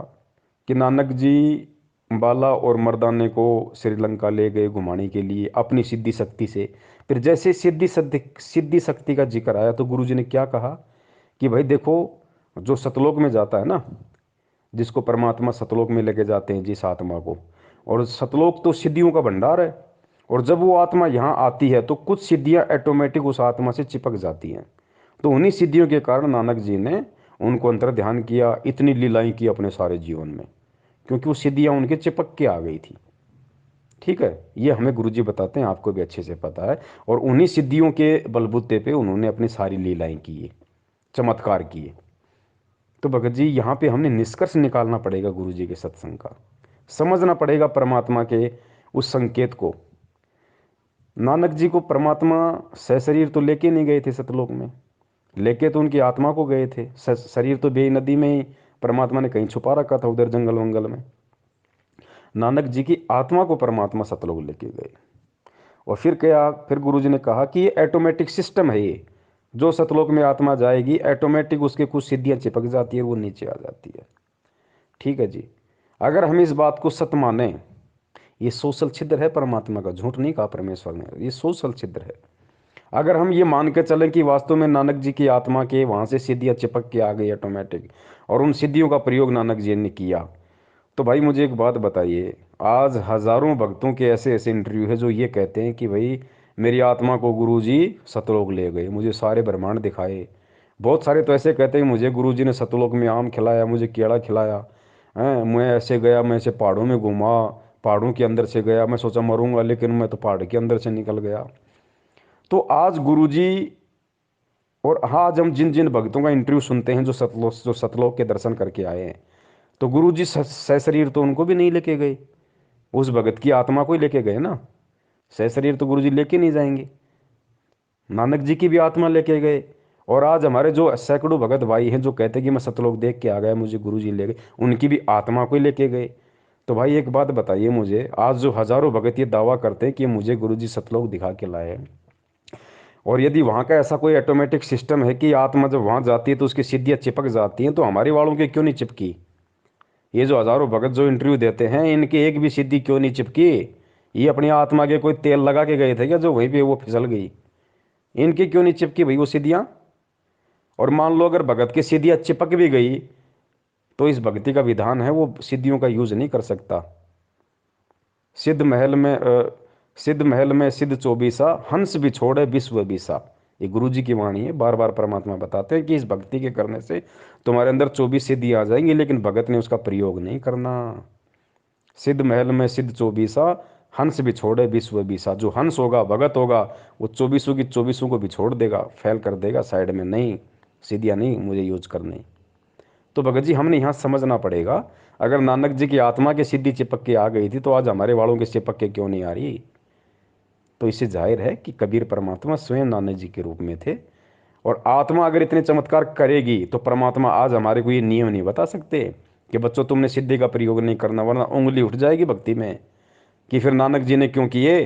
कि नानक जी बाला और मर्दाने को श्रीलंका ले गए घुमाने के लिए अपनी सिद्धि शक्ति से। फिर जैसे सिद्धि शक्ति का जिक्र आया तो गुरु जी ने क्या कहा कि भाई देखो, जो सतलोक में जाता है ना, जिसको परमात्मा सतलोक में लेके जाते हैं जिस आत्मा को, और सतलोक तो सिद्धियों का भंडार है, और जब वो आत्मा यहाँ आती है तो कुछ सिद्धियाँ ऑटोमेटिक उस आत्मा से चिपक जाती हैं। तो उन्हीं सिद्धियों के कारण नानक जी ने उनको अंतर ध्यान किया, इतनी लीलाएं की अपने सारे जीवन में, क्योंकि वो सिद्धियाँ उनके चिपक के आ गई थी। ठीक है, ये हमें गुरुजी बताते हैं, आपको भी अच्छे से पता है। और उन्हीं सिद्धियों के बलबूते पे उन्होंने अपनी सारी लीलाएं की, चमत्कार किए। तो भगत जी यहाँ पे हमने निष्कर्ष निकालना पड़ेगा गुरु जी के सत्संग का, समझना पड़ेगा परमात्मा के उस संकेत को। नानक जी को परमात्मा सशरीर तो लेके नहीं गए थे सतलोक में, लेके तो उनकी आत्मा को गए थे। शरीर तो बेई नदी में ही परमात्मा ने कहीं छुपा रखा था, उधर जंगल वंगल में। नानक जी की आत्मा को परमात्मा सतलोक लेके गए। और फिर क्या, फिर गुरु जी ने कहा कि ये ऑटोमेटिक सिस्टम है, ये जो सतलोक में आत्मा जाएगी ऑटोमेटिक उसके कुछ सिद्धियां चिपक जाती है, वो नीचे आ जाती है। ठीक है जी, अगर हम इस बात को सत्य माने, ये सोशल छिद्र है परमात्मा का, झूठ नहीं कहा परमेश्वर ने, ये सोशल छिद्र है। अगर हम ये मान के चलें कि वास्तव में नानक जी की आत्मा के वहाँ से सिद्धियाँ चिपक के आ गई ऑटोमेटिक, और उन सिद्धियों का प्रयोग नानक जी ने किया, तो भाई मुझे एक बात बताइए, आज हजारों भक्तों के ऐसे ऐसे इंटरव्यू है जो ये कहते हैं कि भाई मेरी आत्मा को गुरुजी सतलोक ले गए, मुझे सारे ब्रह्मांड दिखाए। बहुत सारे तो ऐसे कहते हैं मुझे गुरुजी ने सतलोक में आम खिलाया, मुझे केला खिलाया, हैं, मैं ऐसे गया, मैं ऐसे पहाड़ों में घूमा, पहाड़ों के अंदर से गया, मैं सोचा मरूंगा लेकिन मैं तो पहाड़ के अंदर से निकल गया। तो आज गुरुजी और हाँ, आज हम जिन जिन भक्तों का इंटरव्यू सुनते हैं जो सतलोक के दर्शन करके आए हैं, तो गुरुजी सशरीर तो उनको भी नहीं लेके गए, उस भगत की आत्मा को ही लेके गए ना। सशरीर तो गुरुजी लेके नहीं जाएंगे, नानक जी की भी आत्मा लेके गए। और आज हमारे जो सैकड़ों भगत भाई हैं जो कहते हैं कि मैं सतलोक देख के आ गया, मुझे गुरुजी ले गए, उनकी भी आत्मा को ही लेके गए। तो भाई एक बात बताइए मुझे, आज जो हजारों भगत ये दावा करते हैं कि मुझे गुरुजी सतलोक दिखा के लाए हैं, और यदि वहाँ का ऐसा कोई ऑटोमेटिक सिस्टम है कि आत्मा जब वहाँ जाती है तो उसकी सिद्धियाँ चिपक जाती हैं, तो हमारे वालों की क्यों नहीं चिपकी? ये जो हजारों भगत जो इंटरव्यू देते हैं, इनकी एक भी सिद्धि क्यों नहीं चिपकी? ये अपनी आत्मा के कोई तेल लगा के गए थे क्या जो वहीं पे वो फिसल गई? इनकी क्यों नहीं चिपकी भाई वो सिद्धियाँ? और मान लो अगर भगत की सिद्धियाँ चिपक भी गई तो इस भक्ति का विधान है वो सिद्धियों का यूज नहीं कर सकता। सिद्ध महल में सिद्ध चौबीसा, हंस भी छोड़े विश्व बीसा। ये गुरु जी की वाणी है, बार बार परमात्मा बताते हैं कि इस भक्ति के करने से तुम्हारे अंदर 24 सिद्धि आ जाएंगी, लेकिन भगत ने उसका प्रयोग नहीं करना। सिद्ध महल में सिद्ध चौबीसा, हंस भी छोड़े विश्व बीसा। जो हंस होगा, भगत होगा, वो 24 की 24 को भी छोड़ देगा, फैल कर देगा साइड में, नहीं सिद्धियाँ नहीं मुझे यूज करनी। तो भगत जी हमने यहाँ समझना पड़ेगा, अगर नानक जी की आत्मा की सिद्धि चिपक के आ गई थी तो आज हमारे वालों की चिपक के क्यों नहीं आ रही? तो इससे जाहिर है कि कबीर परमात्मा स्वयं नानक जी के रूप में थे। और आत्मा अगर इतने चमत्कार करेगी तो परमात्मा आज हमारे को ये नियम नहीं बता सकते कि बच्चों तुमने सिद्धि का प्रयोग नहीं करना, वरना उंगली उठ जाएगी भक्ति में कि फिर नानक जी ने क्यों किए।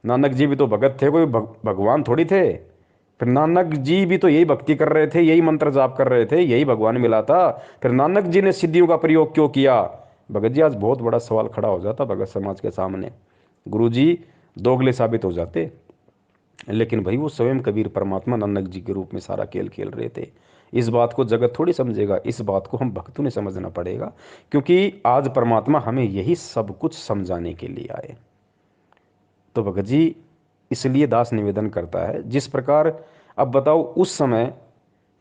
नानक जी भी तो भगत थे, कोई भगवान थोड़ी थे। फिर नानक जी भी तो यही भक्ति कर रहे थे, यही मंत्र जाप कर रहे थे, यही भगवान मिला था, फिर नानक जी ने सिद्धियों का प्रयोग क्यों किया? भगत जी आज बहुत बड़ा सवाल खड़ा हो जाता भगत समाज के सामने, गुरु जी दोगले साबित हो जाते। लेकिन भाई वो स्वयं कबीर परमात्मा नानक जी के रूप में सारा खेल खेल रहे थे। इस बात को जगत थोड़ी समझेगा, इस बात को हम भक्तों ने समझना पड़ेगा, क्योंकि आज परमात्मा हमें यही सब कुछ समझाने के लिए आए। तो भगत जी इसलिए दास निवेदन करता है, जिस प्रकार अब बताओ उस समय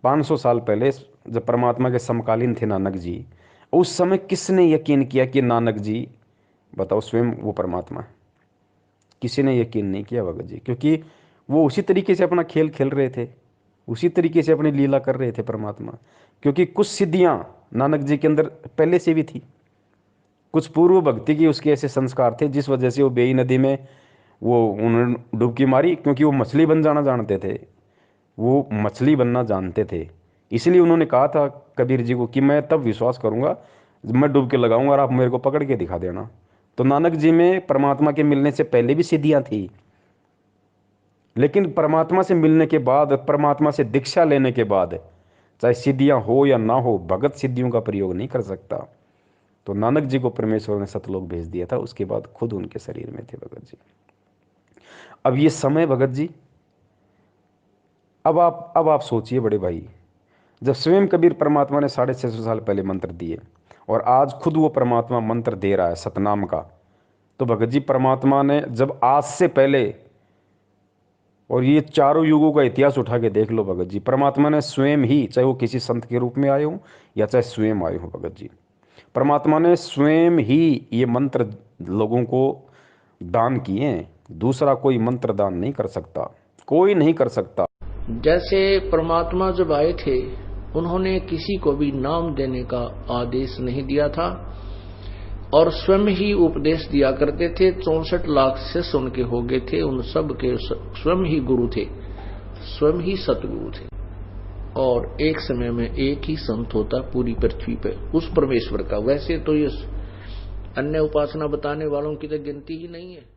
500 साल पहले जब परमात्मा के समकालीन थे नानक जी, उस समय किसने यकीन किया कि नानक जी, बताओ, स्वयं वो परमात्मा है? किसी ने यकीन नहीं किया भगत जी, क्योंकि वो उसी तरीके से अपना खेल खेल रहे थे, उसी तरीके से अपनी लीला कर रहे थे परमात्मा। क्योंकि कुछ सिद्धियां नानक जी के अंदर पहले से भी थी, कुछ पूर्व भक्ति की उसके ऐसे संस्कार थे जिस वजह से वो बेई नदी में वो उन्होंने डुबकी मारी, क्योंकि वो मछली बन जाना जानते थे, वो मछली बनना जानते थे। इसलिए उन्होंने कहा था कबीर जी को कि मैं तब विश्वास करूंगा जब मैं डुबकी लगाऊंगा और आप मेरे को पकड़ के दिखा देना। तो नानक जी में परमात्मा के मिलने से पहले भी सिद्धियां थी, लेकिन परमात्मा से मिलने के बाद, परमात्मा से दीक्षा लेने के बाद, चाहे सिद्धियां हो या ना हो, भगत सिद्धियों का प्रयोग नहीं कर सकता। तो नानक जी को परमेश्वर ने सतलोक भेज दिया था, उसके बाद खुद उनके शरीर में थे भगत जी। अब ये समय भगत जी, अब आप सोचिए बड़े भाई, जब स्वयं कबीर परमात्मा ने 650 साल पहले मंत्र दिए और आज खुद वो परमात्मा मंत्र दे रहा है सतनाम का, तो भगत जी परमात्मा ने जब आज से पहले, और ये चारों युगों का इतिहास उठा के देख लो भगत जी, परमात्मा ने स्वयं ही, चाहे वो किसी संत के रूप में आए हो या चाहे स्वयं आए हो भगत जी, परमात्मा ने स्वयं ही ये मंत्र लोगों को दान किए हैं। दूसरा कोई मंत्र दान नहीं कर सकता, कोई नहीं कर सकता। जैसे परमात्मा जब आए थे उन्होंने किसी को भी नाम देने का आदेश नहीं दिया था और स्वयं ही उपदेश दिया करते थे। 64 लाख शिष्य उनके हो गए थे, उन सब के स्वयं ही गुरु थे, स्वयं ही सतगुरु थे। और एक समय में एक ही संत होता पूरी पृथ्वी पे उस परमेश्वर का। वैसे तो ये अन्य उपासना बताने वालों की तो गिनती ही नहीं है।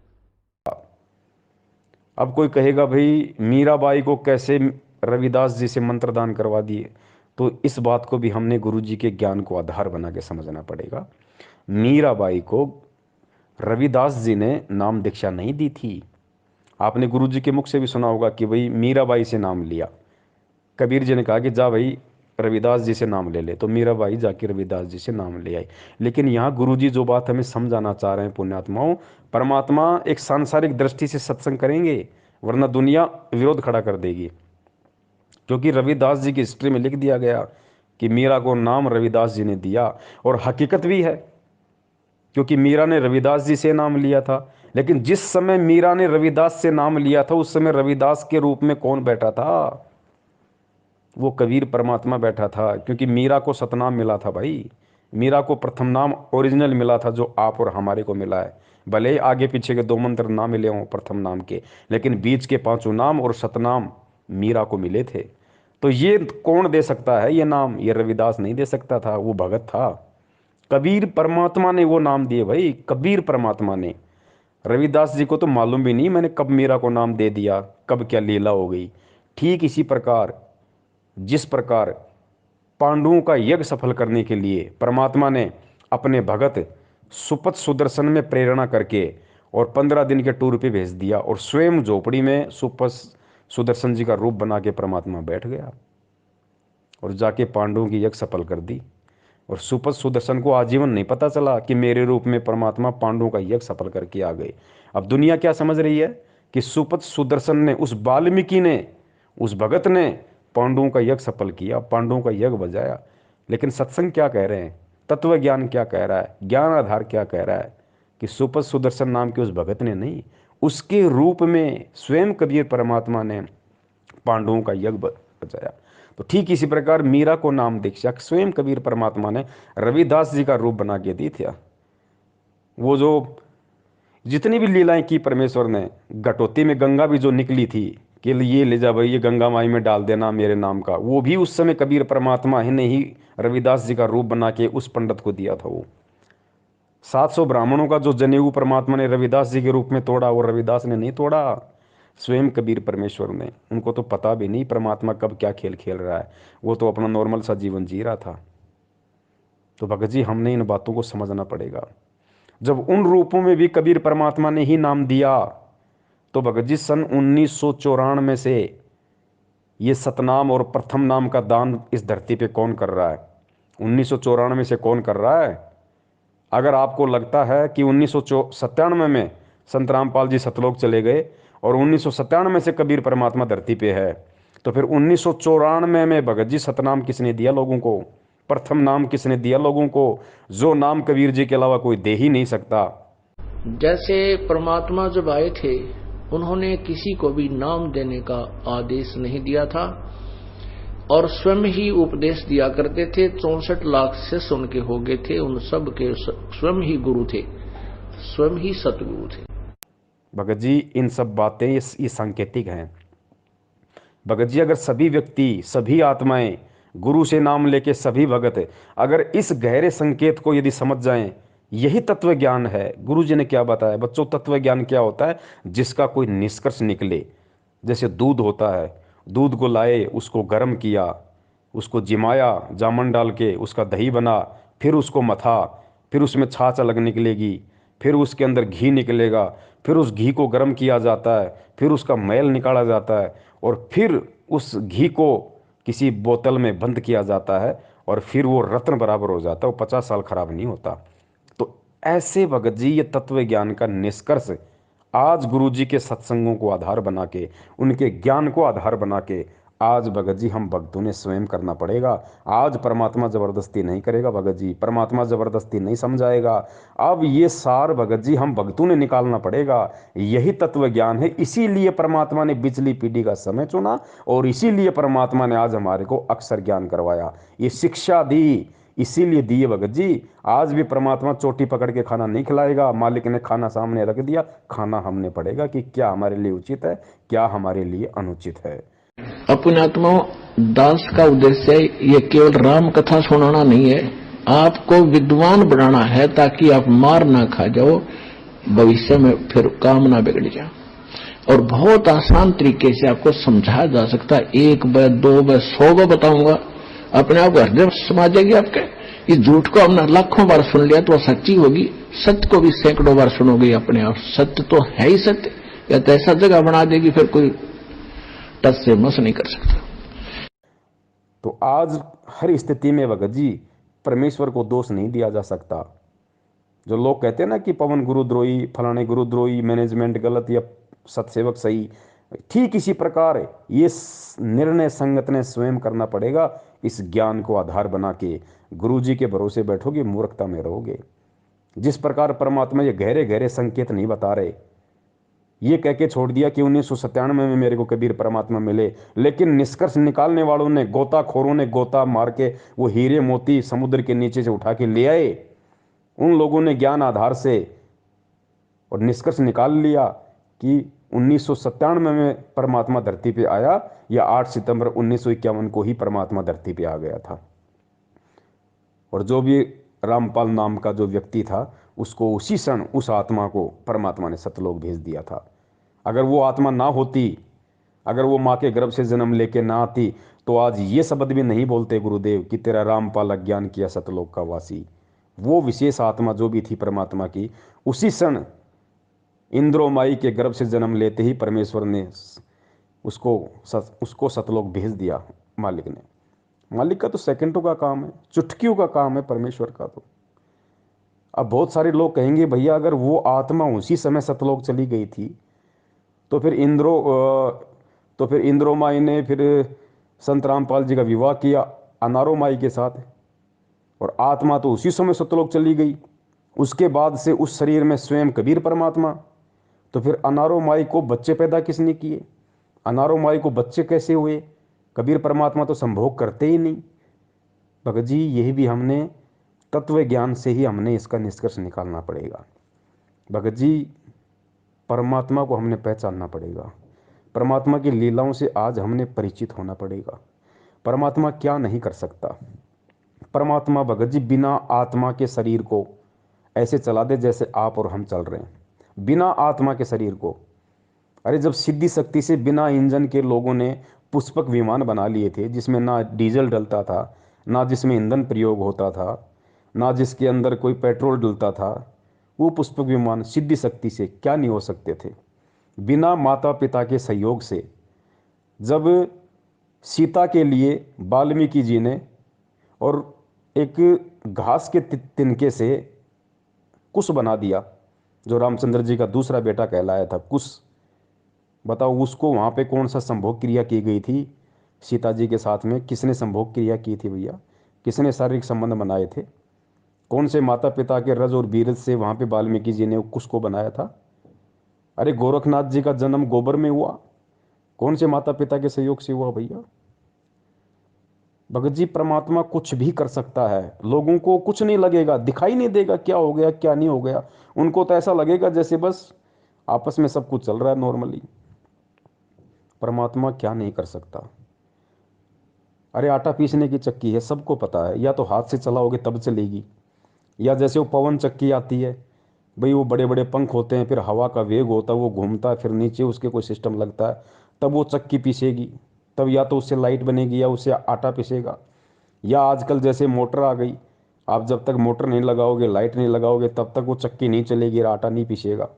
अब कोई कहेगा भाई मीराबाई को कैसे रविदास जी से मंत्र दान करवा दिए, तो इस बात को भी हमने गुरु जी के ज्ञान को आधार बना के समझना पड़ेगा। मीराबाई को रविदास जी ने नाम दीक्षा नहीं दी थी। आपने गुरु जी के मुख से भी सुना होगा कि भाई मीराबाई से नाम लिया, कबीर जी ने कहा कि जा भाई रविदास जी से नाम ले ले, तो मीराबाई जाके रविदास जी से नाम ले आई। लेकिन यहाँ गुरु जी जो बात हमें समझाना चाह रहे हैं पुण्यात्माओं, परमात्मा एक सांसारिक दृष्टि से सत्संग करेंगे, वरना दुनिया विरोध खड़ा कर देगी। क्योंकि रविदास जी की हिस्ट्री में लिख दिया गया कि मीरा को नाम रविदास जी ने दिया, और हकीकत भी है। क्योंकि मीरा ने रविदास जी से नाम लिया था। लेकिन जिस समय मीरा ने रविदास से नाम लिया था उस समय रविदास के रूप में कौन बैठा था? वो कबीर परमात्मा बैठा था, क्योंकि मीरा को सतनाम मिला था भाई। मीरा को प्रथम नाम ओरिजिनल मिला था, जो आप और हमारे को मिला है। भले ही आगे पीछे के 2 मंत्र ना मिले हों प्रथम नाम के, लेकिन बीच के 5 नाम और सतनाम मीरा को मिले थे। तो ये कौन दे सकता है ये नाम? ये रविदास नहीं दे सकता था, वो भगत था। कबीर परमात्मा ने वो नाम दिए भाई, कबीर परमात्मा ने। रविदास जी को तो मालूम भी नहीं मैंने कब मीरा को नाम दे दिया, कब क्या लीला हो गई। ठीक इसी प्रकार जिस प्रकार पांडवों का यज्ञ सफल करने के लिए परमात्मा ने अपने भगत सुपथ सुदर्शन में प्रेरणा करके और 15 दिन के टूर पे भेज दिया, और स्वयं झोपड़ी में सुपथ सुदर्शन जी का रूप बना के परमात्मा बैठ गया और जाके पांडवों की यज्ञ सफल कर दी। और सुपथ सुदर्शन को आजीवन नहीं पता चला कि मेरे रूप में परमात्मा पांडवों का यज्ञ सफल करके आ गए। अब दुनिया क्या समझ रही है कि सुपथ सुदर्शन ने, उस वाल्मीकि ने, उस भगत ने पांडवों का यज्ञ सफल किया, पांडवों का यज्ञ बजाया। लेकिन सत्संग क्या कह रहे हैं, तत्व ज्ञान क्या कह रहा है, ज्ञान आधार क्या कह रहा है कि सुपथ सुदर्शन नाम के उस भगत ने नहीं, उसके रूप में स्वयं कबीर परमात्मा ने पांडवों का यज्ञ बजाया। तो ठीक इसी प्रकार मीरा को नाम दीक्षा स्वयं कबीर परमात्मा ने रविदास जी का रूप बना के दी थी। वो जो जितनी भी लीलाएं की परमेश्वर ने, घटोती में गंगा भी जो निकली थी कि ये ले जा भाई, ये गंगा माई में डाल देना मेरे नाम का, वो भी उस समय कबीर परमात्मा ही ने ही रविदास जी का रूप बना के उस पंडित को दिया था। वो 700 ब्राह्मणों का जो जनेऊ परमात्मा ने रविदास जी के रूप में तोड़ा, वो रविदास ने नहीं तोड़ा, स्वयं कबीर परमेश्वर ने। उनको तो पता भी नहीं परमात्मा कब क्या खेल खेल रहा है, वो तो अपना नॉर्मल सा जीवन जी रहा था। तो भगत जी हमने इन बातों को समझना पड़ेगा। जब उन रूपों में भी कबीर परमात्मा ने ही नाम दिया, तो भगत जी सन 1994 से ये सतनाम और प्रथम नाम का दान इस धरती पे कौन कर रहा है? 1994 से कौन कर रहा है? अगर आपको लगता है कि 1997 में संत रामपाल जी सतलोक चले गए और 1997 से कबीर परमात्मा धरती पे है, तो फिर 1994 में भगत जी सतनाम किसने दिया लोगों को? प्रथम नाम किसने दिया लोगों को, जो नाम कबीर जी के अलावा कोई दे ही नहीं सकता? जैसे परमात्मा जब आए थे उन्होंने किसी को भी नाम देने का आदेश नहीं दिया था और स्वयं ही उपदेश दिया करते थे। 64 लाख शिष्य उनके हो गए थे, उन सब के स्वयं ही गुरु थे, स्वयं ही सतगुरु थे। भगत जी इन सब बातें ये सांकेतिक हैं। भगत जी अगर सभी व्यक्ति, सभी आत्माएं गुरु से नाम लेके सभी भगत अगर इस गहरे संकेत को यदि समझ जाएं, यही तत्व ज्ञान है। गुरु जी ने क्या बताया बच्चों? तत्व ज्ञान क्या होता है? जिसका कोई निष्कर्ष निकले। जैसे दूध होता है, दूध को लाए, उसको गर्म किया, उसको जिमाया जामन डाल के, उसका दही बना, फिर उसको मथा, फिर उसमें छाछ अलग निकलेगी, फिर उसके अंदर घी निकलेगा, फिर उस घी को गर्म किया जाता है, फिर उसका मैल निकाला जाता है, और फिर उस घी को किसी बोतल में बंद किया जाता है, और फिर वो रत्न बराबर हो जाता है, वो 50 साल खराब नहीं होता। तो ऐसे भगत जी ये तत्व ज्ञान का निष्कर्ष आज गुरु जी के सत्संगों को आधार बना के, उनके ज्ञान को आधार बना के आज भगत जी हम भक्तों ने स्वयं करना पड़ेगा। आज परमात्मा जबरदस्ती नहीं करेगा भगत जी, परमात्मा जबरदस्ती नहीं समझाएगा। अब ये सार भगत जी हम भक्तों ने निकालना पड़ेगा। यही तत्व ज्ञान है, इसीलिए परमात्मा ने बिजली पीढ़ी का समय चुना और इसीलिए परमात्मा ने आज हमारे को अक्षर ज्ञान करवाया, ये शिक्षा दी, इसीलिए दिए भगत जी। आज भी परमात्मा चोटी पकड़ के खाना नहीं खिलाएगा, मालिक ने खाना सामने रख दिया, खाना हमने पड़ेगा कि क्या हमारे लिए उचित है, क्या हमारे लिए अनुचित है। अपने आत्माओं, दास का उद्देश्य ये केवल राम कथा सुनाना नहीं है, आपको विद्वान बनाना है ताकि आप मार ना खा जाओ, भविष्य में फिर काम ना बिगड़ जाए। और बहुत आसान तरीके से आपको समझाया जा सकता है। 1 बार 2 बार 100 बार बताऊंगा, अपने आप हृदय समा जाएगी आपके। इस झूठ को हमने लाखों बार सुन लिया तो सच्ची होगी, सत्य को भी सैकड़ों बार सुनोगे अपने आप। सत्य तो है ही सत्य, या तो ऐसा जगह बना देगी फिर कोई टच से मस नहीं कर सकता। तो आज हर स्थिति में भगत जी परमेश्वर को दोष नहीं दिया जा सकता। जो लोग कहते हैं ना कि पवन गुरुद्रोही, फलाने गुरुद्रोही, मैनेजमेंट गलत या सत्सेवक सही, ठीक इसी प्रकार ये निर्णय संगत ने स्वयं करना पड़ेगा। इस ज्ञान को आधार बना के गुरु जी के भरोसे बैठोगे, मूर्खता में रहोगे। जिस प्रकार परमात्मा ये गहरे गहरे संकेत नहीं बता रहे, ये कह के छोड़ दिया कि 1997 में मेरे को कबीर परमात्मा मिले, लेकिन निष्कर्ष निकालने वालों ने, गोताखोरों ने गोता मार के वो हीरे मोती समुद्र के नीचे से उठा के ले आए। उन लोगों ने ज्ञान आधार से और निष्कर्ष निकाल लिया कि 1997 में परमात्मा धरती पे आया, या 8 सितंबर 1951 को ही परमात्मा धरती पे आ गया था। और जो भी रामपाल नाम का जो व्यक्ति था, उसको उसी क्षण उस आत्मा को परमात्मा ने सतलोक भेज दिया था। अगर वो आत्मा ना होती, अगर वो माँ के गर्भ से जन्म लेके ना आती, तो आज ये शब्द भी नहीं बोलते गुरुदेव कि तेरा रामपाल अज्ञान किया सतलोक का वासी। वो विशेष आत्मा जो भी थी परमात्मा की, उसी क्षण इंद्रो माई के गर्भ से जन्म लेते ही परमेश्वर ने उसको सतलोक भेज दिया। मालिक का तो सेकंडों का काम है, चुटकियों का काम है परमेश्वर का। तो अब बहुत सारे लोग कहेंगे भैया अगर वो आत्मा उसी समय सतलोक चली गई थी, तो फिर इंद्रो माई ने फिर संत रामपाल जी का विवाह किया अनारो माई के साथ, और आत्मा तो उसी समय सतलोक चली गई। उसके बाद से उस शरीर में स्वयं कबीर परमात्मा, तो फिर अनारो माई को बच्चे पैदा किसने किए? अनारो माई को बच्चे कैसे हुए? कबीर परमात्मा तो संभोग करते ही नहीं। भगत जी, यही भी हमने तत्व ज्ञान से ही हमने इसका निष्कर्ष निकालना पड़ेगा। भगत जी, परमात्मा को हमने पहचानना पड़ेगा, परमात्मा की लीलाओं से आज हमने परिचित होना पड़ेगा। परमात्मा क्या नहीं कर सकता। परमात्मा भगत जी बिना आत्मा के शरीर को ऐसे चला दे जैसे आप और हम चल रहे हैं, बिना आत्मा के शरीर को। अरे जब सिद्धि शक्ति से बिना इंजन के लोगों ने पुष्पक विमान बना लिए थे, जिसमें ना डीजल डलता था, ना जिसमें ईंधन प्रयोग होता था, ना जिसके अंदर कोई पेट्रोल डलता था, वो पुष्पक विमान सिद्धि शक्ति से क्या नहीं हो सकते थे? बिना माता पिता के सहयोग से जब सीता के लिए वाल्मीकि जी ने और एक घास के तिनके से कुश बना दिया, जो रामचंद्र जी का दूसरा बेटा कहलाया था कुश, बताओ उसको वहाँ पे कौन सा संभोग क्रिया की गई थी? सीता जी के साथ में किसने संभोग क्रिया की थी भैया? किसने शारीरिक संबंध बनाए थे? कौन से माता पिता के रज और बीरज से वहाँ पे वाल्मीकि जी ने कुश को बनाया था? अरे गोरखनाथ जी का जन्म गोबर में हुआ, कौन से माता पिता के सहयोग से हुआ भैया? भगत जी, परमात्मा कुछ भी कर सकता है, लोगों को कुछ नहीं लगेगा, दिखाई नहीं देगा क्या हो गया क्या नहीं हो गया। उनको तो ऐसा लगेगा जैसे बस आपस में सब कुछ चल रहा है नॉर्मली। परमात्मा क्या नहीं कर सकता। अरे आटा पीसने की चक्की है, सबको पता है, या तो हाथ से चलाओगे तब चलेगी, या जैसे वो पवन चक्की आती है भाई, वो बड़े बड़े पंख होते हैं, फिर हवा का वेग होता है, वो घूमता है, फिर नीचे उसके कोई सिस्टम लगता है, तब वो चक्की पीसेगी, तब या तो उससे लाइट बनेगी या उससे आटा पीसेगा। या आजकल जैसे मोटर आ गई, आप जब तक मोटर नहीं लगाओगे, लाइट नहीं लगाओगे, तब तक वो चक्की नहीं चलेगी, आटा नहीं पीसेगा।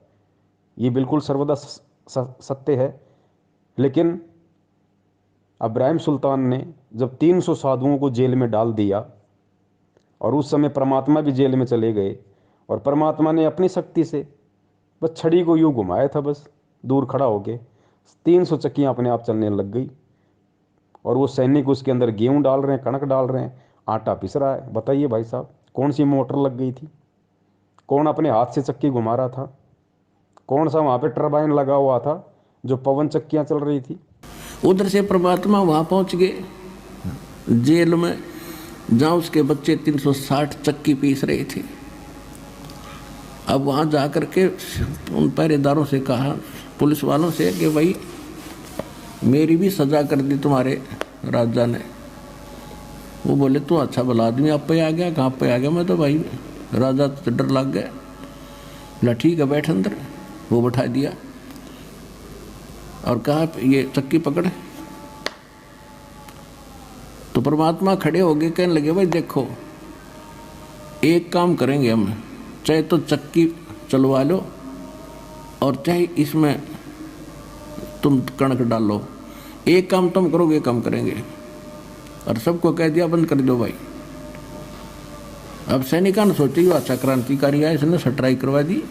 ये बिल्कुल सर्वदा सत्य है। लेकिन इब्राहिम सुल्तान ने जब 300 साधुओं को जेल में डाल दिया, और उस समय परमात्मा भी जेल में चले गए, और परमात्मा ने अपनी शक्ति से बस छड़ी को यूँ घुमाया था, बस दूर खड़ा होके 300 चक्कियाँ अपने आप चलने लग गई, और वो सैनिक उसके अंदर गेहूँ डाल रहे हैं, कणक डाल रहे हैं, आटा पिस रहा है। बताइए भाई साहब, कौन सी मोटर लग गई थी? कौन अपने हाथ से चक्की घुमा रहा था? कौन सा वहाँ पे टरबाइन लगा हुआ था जो पवन चक्कियाँ चल रही थी? उधर से परमात्मा वहां पहुंच गए जेल में, जहां उसके बच्चे 360 चक्की पीस रहे थे। अब वहां जाकर के उन पहरेदारों से कहा, पुलिस वालों से, कि भाई मेरी भी सजा कर दी तुम्हारे राजा ने। वो बोले तू अच्छा भला आदमी, आप पे आ गया? कहाँ पे आ गया? मैं तो भाई राजा तो डर लग गया। बोला ठीक है बैठ अंदर। वो बैठा दिया और कहा ये चक्की पकड़। तो परमात्मा खड़े हो गए, कहने लगे भाई देखो, एक काम करेंगे हम, चाहे तो चक्की चलवा लो और चाहे इसमें तुम कणक डालो, एक काम तुम करोगे, काम करेंगे। और सबको कह दिया बंद कर दो भाई। अब सैनिकान सोचे अच्छा क्रांतिकारी है, इसने सट्राई करवा दी।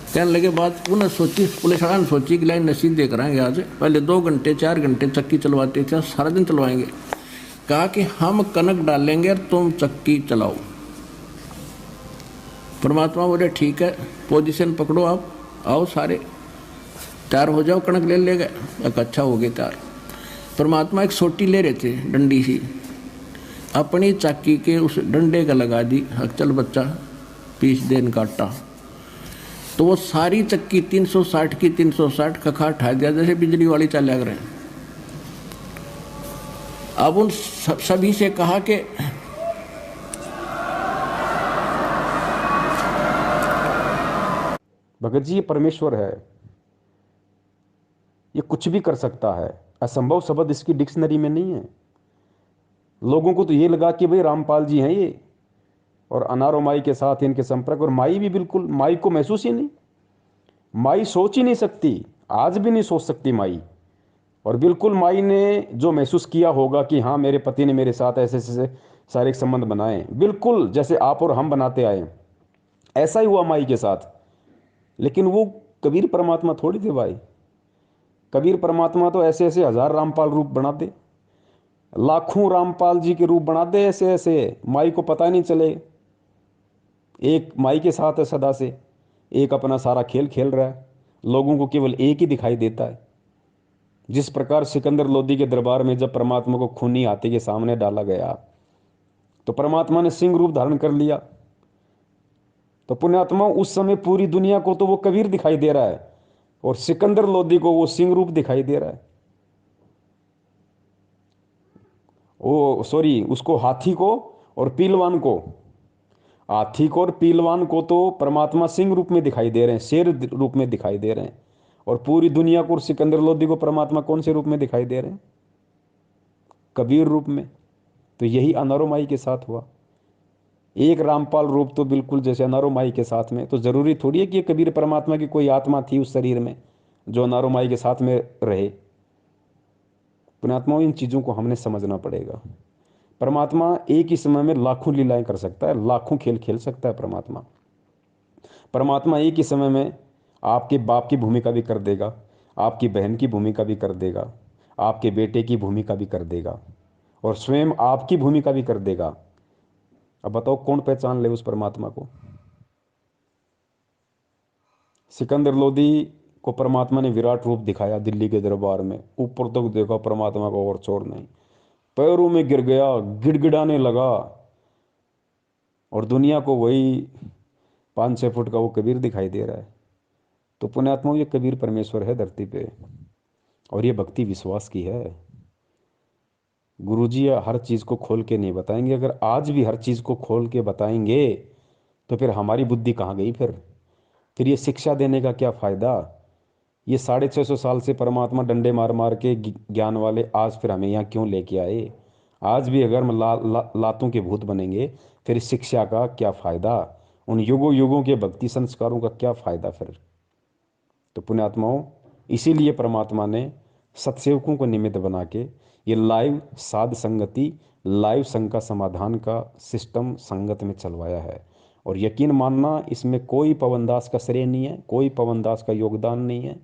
कहने लगे बात उन्हें सोची, पुलिस वाला ने सोची कि लाइन नसीब दे कराएंगे आज। पहले 2 घंटे 4 घंटे चक्की चलवाते थे, सारा दिन चलवाएंगे। कहा कि हम कनक डालेंगे और तुम चक्की चलाओ। परमात्मा बोले ठीक है, पोजीशन पकड़ो, आप आओ सारे, तैयार हो जाओ, कणक ले गए। एक अच्छा हो गए तैयार। परमात्मा एक सोटी ले रहे थे, डंडी सी, अपनी चाकी के उस डंडे का लगा दी, चल बच्चा पीस देन काटा। तो वो सारी चक्की 360 की 360 खखा उठा दिया, जैसे बिजली वाली चल रहे हैं। अब उन सभी से कहा कि भगत जी, ये परमेश्वर है, ये कुछ भी कर सकता है, असंभव शब्द इसकी डिक्शनरी में नहीं है। लोगों को तो ये लगा कि भाई रामपाल जी हैं ये, और अनारो माई के साथ इनके संपर्क, और माई भी बिल्कुल, माई को महसूस ही नहीं, माई सोच ही नहीं सकती, आज भी नहीं सोच सकती माई। और बिल्कुल माई ने जो महसूस किया होगा कि हाँ मेरे पति ने मेरे साथ ऐसे ऐसे शारीरिक संबंध बनाए, बिल्कुल जैसे आप और हम बनाते आए, ऐसा ही हुआ माई के साथ। लेकिन वो कबीर परमात्मा थोड़ी थे भाई। कबीर परमात्मा तो ऐसे ऐसे हजार रामपाल रूप बना दे, लाखों रामपाल जी के रूप बना दे ऐसे ऐसे, माई को पता नहीं चले। एक माई के साथ है सदा से, एक अपना सारा खेल खेल रहा है, लोगों को केवल एक ही दिखाई देता है। जिस प्रकार सिकंदर लोदी के दरबार में जब परमात्मा को खूनी हाथी के सामने डाला गया तो परमात्मा ने सिंह रूप धारण कर लिया। तो पुण्यात्मा, उस समय पूरी दुनिया को तो वो कबीर दिखाई दे रहा है, और सिकंदर लोदी को वो सिंह रूप दिखाई दे रहा है। ओ सॉरी, उसको हाथी को और पीलवान को, हाथी को और पीलवान को तो परमात्मा सिंह रूप में दिखाई दे रहे हैं, शेर रूप में दिखाई दे रहे हैं। और पूरी दुनिया को और सिकंदर लोदी को परमात्मा कौन से रूप में दिखाई दे रहे हैं? कबीर रूप में। तो यही अनारो माई के साथ हुआ। एक रामपाल रूप तो बिल्कुल जैसे अनारो माई के साथ में, तो जरूरी थोड़ी है कि कबीर परमात्मा की कोई आत्मा थी उस शरीर में जो अनारो माई के साथ में रहे। पुण्यात्माओं, इन चीज़ों को हमने समझना पड़ेगा। परमात्मा एक ही समय में लाखों लीलाएं कर सकता है, लाखों खेल खेल सकता है परमात्मा। परमात्मा एक ही समय में आपके बाप की भूमिका भी कर देगा, आपकी बहन की भूमिका भी कर देगा, आपके बेटे की भूमिका भी कर देगा, और स्वयं आपकी भूमिका भी कर देगा। अब बताओ कौन पहचान ले उस परमात्मा को? सिकंदर लोदी को परमात्मा ने विराट रूप दिखाया दिल्ली के दरबार में, ऊपर तक देखा परमात्मा को और छोर नहीं, पैरों में गिर गया, गिड़गिड़ाने लगा, और दुनिया को वही 5-6 फुट का वो कबीर दिखाई दे रहा है। तो पुण्यात्माओं, ये कबीर परमेश्वर है धरती पे, और ये भक्ति विश्वास की है। गुरुजी हर चीज़ को खोल के नहीं बताएंगे। अगर आज भी हर चीज़ को खोल के बताएंगे तो फिर हमारी बुद्धि कहाँ गई? फिर ये शिक्षा देने का क्या फ़ायदा? ये 650 साल से परमात्मा डंडे मार मार के ज्ञान वाले आज फिर हमें यहाँ क्यों लेके आए? आज भी अगर हम लातों के भूत बनेंगे फिर इस शिक्षा का क्या फ़ायदा? उन युगों युगों के भक्ति संस्कारों का क्या फ़ायदा फिर? तो पुण्यात्माओं, इसीलिए परमात्मा ने सत्सेवकों को निमित्त बना के ये लाइव साध संगति, लाइव संघ का समाधान का सिस्टम संगत में चलवाया है। और यकीन मानना, इसमें कोई पवन दास का श्रेय नहीं है, कोई पवन दास का योगदान नहीं है,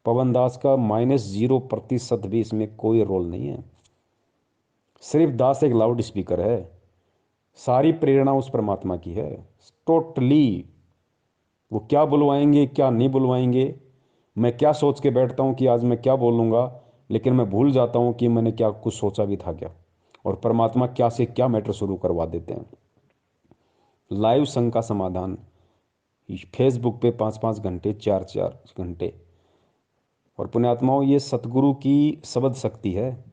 पवन दास का -0% भी इसमें कोई रोल नहीं है। सिर्फ दास एक लाउड स्पीकर है, सारी प्रेरणा उस परमात्मा की है टोटली। वो क्या बुलवाएंगे क्या नहीं बुलवाएंगे, मैं क्या सोच के बैठता हूँ कि आज मैं क्या बोलूँगा, लेकिन मैं भूल जाता हूँ कि मैंने क्या कुछ सोचा भी था क्या, और परमात्मा क्या से क्या मैटर शुरू करवा देते हैं। लाइव संघ का समाधान फेसबुक पे 5-5 घंटे, 4-4 घंटे। और पुण्यात्माओं, ये सतगुरु की शब्द शक्ति है।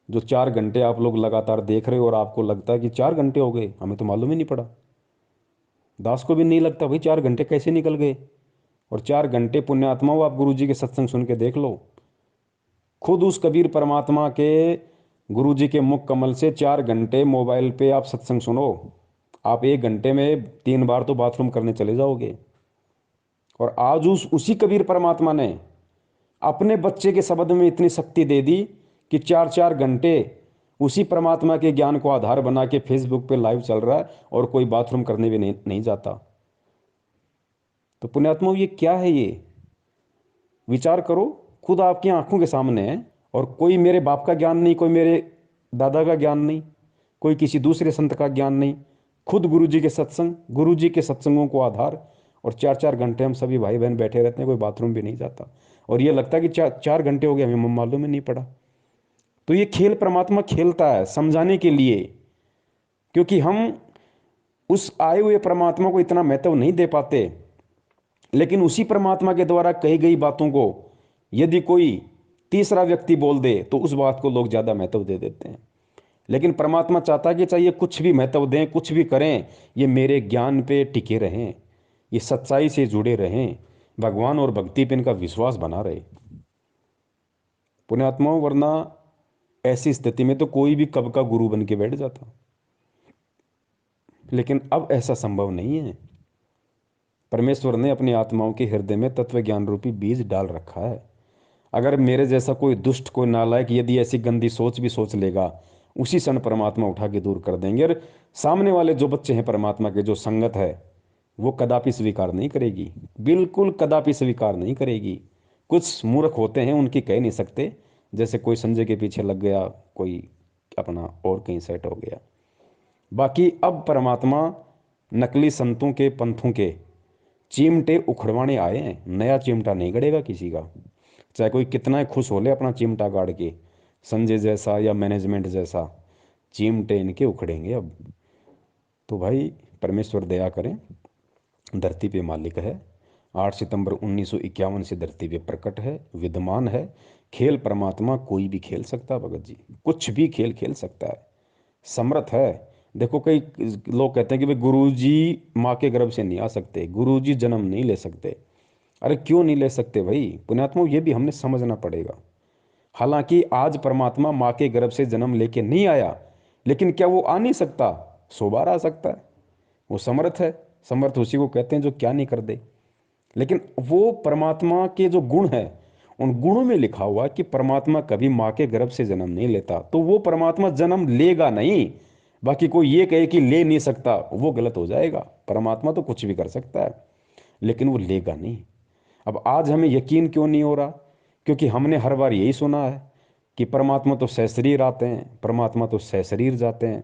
जो 4 घंटे आप लोग लगातार देख रहे हो और आपको लगता है कि 4 घंटे हो गए, हमें तो मालूम ही नहीं पड़ा, दास को भी नहीं लगता भाई 4 घंटे कैसे निकल गए। और 4 घंटे पुण्यात्माओं, आप गुरु जी के सत्संग सुन के देख लो, खुद उस कबीर परमात्मा के गुरु जी के मुख कमल से 4 घंटे मोबाइल पे आप सत्संग सुनो, आप 1 घंटे में 3 बार तो बाथरूम करने चले जाओगे। और आज उसी कबीर परमात्मा ने अपने बच्चे के शब्द में इतनी शक्ति दे दी कि 4-4 घंटे उसी परमात्मा के ज्ञान को आधार बना के फेसबुक पे लाइव चल रहा है, और कोई बाथरूम करने भी नहीं जाता। तो पुण्यात्माओं, ये क्या है? ये विचार करो, खुद आपकी आंखों के सामने है। और कोई मेरे बाप का ज्ञान नहीं, कोई मेरे दादा का ज्ञान नहीं, कोई किसी दूसरे संत का ज्ञान नहीं, खुद गुरु जी के सत्संग, गुरु जी के सत्संगों को आधार, और 4-4 घंटे हम सभी भाई बहन बैठे रहते हैं, कोई बाथरूम भी नहीं जाता, और ये लगता है कि 4 घंटे हो गए, हमें मालूम ही नहीं पड़ा। तो ये खेल परमात्मा खेलता है समझाने के लिए, क्योंकि हम उस आए हुए परमात्मा को इतना महत्व नहीं दे पाते, लेकिन उसी परमात्मा के द्वारा कही गई बातों को यदि कोई तीसरा व्यक्ति बोल दे तो उस बात को लोग ज़्यादा महत्व दे देते हैं। लेकिन परमात्मा चाहता है कि चाहिए कुछ भी महत्व दें, कुछ भी करें, ये मेरे ज्ञान पे टिके रहें, ये सच्चाई से जुड़े रहें, भगवान और भक्ति पे इनका विश्वास बना रहे पुण्यात्माओं। वरना ऐसी स्थिति में तो कोई भी कब का गुरु बन के बैठ जाता, लेकिन अब ऐसा संभव नहीं है। परमेश्वर ने अपनी आत्माओं के हृदय में तत्व ज्ञान रूपी बीज डाल रखा है। अगर मेरे जैसा कोई दुष्ट, कोई नालायक यदि ऐसी गंदी सोच भी सोच लेगा, उसी क्षण परमात्मा उठा के दूर कर देंगे। और सामने वाले जो बच्चे हैं परमात्मा के, जो संगत है, वो कदापि स्वीकार नहीं करेगी, बिल्कुल कदापि स्वीकार नहीं करेगी। कुछ मूर्ख होते हैं, उनकी कह नहीं सकते, जैसे कोई संजय के पीछे लग गया, कोई अपना और कहीं सेट हो गया। बाकी अब परमात्मा नकली संतों के, पंथों के चिमटे उखड़वाने आए हैं। नया चिमटा नहीं गड़ेगा किसी का, चाहे कोई कितना ही खुश हो ले अपना चिमटा गाड़ के, संजय जैसा या मैनेजमेंट जैसा, चिमटे इनके उखड़ेंगे अब। तो भाई परमेश्वर दया करें, धरती पे मालिक है। 8 सितंबर 1951 से धरती पे प्रकट है, विद्यमान है। खेल परमात्मा कोई भी खेल सकता है भगत जी, कुछ भी खेल खेल सकता है, समर्थ है। देखो कई लोग कहते हैं कि भाई गुरु जी माँ के गर्भ से नहीं आ सकते, गुरु जी जन्म नहीं ले सकते। अरे क्यों नहीं ले सकते भाई पुण्यात्मा, ये भी हमने समझना पड़ेगा। हालांकि आज परमात्मा माँ के गर्भ से जन्म लेके नहीं आया, लेकिन क्या वो आ नहीं सकता? 100 बार आ सकता है। वो समर्थ है, समर्थ उसी को कहते हैं जो क्या नहीं कर दे। लेकिन वो परमात्मा के जो गुण है, उन गुणों में लिखा हुआ कि परमात्मा कभी माँ के गर्भ से जन्म नहीं लेता, तो वो परमात्मा जन्म लेगा नहीं। बाकी कोई ये कहे कि ले नहीं सकता, वो गलत हो जाएगा। परमात्मा तो कुछ भी कर सकता है, लेकिन वो लेगा नहीं। अब आज हमें यकीन क्यों नहीं हो रहा? क्योंकि हमने हर बार यही सुना है कि परमात्मा तो सशरीर आते हैं, परमात्मा तो सशरीर जाते हैं।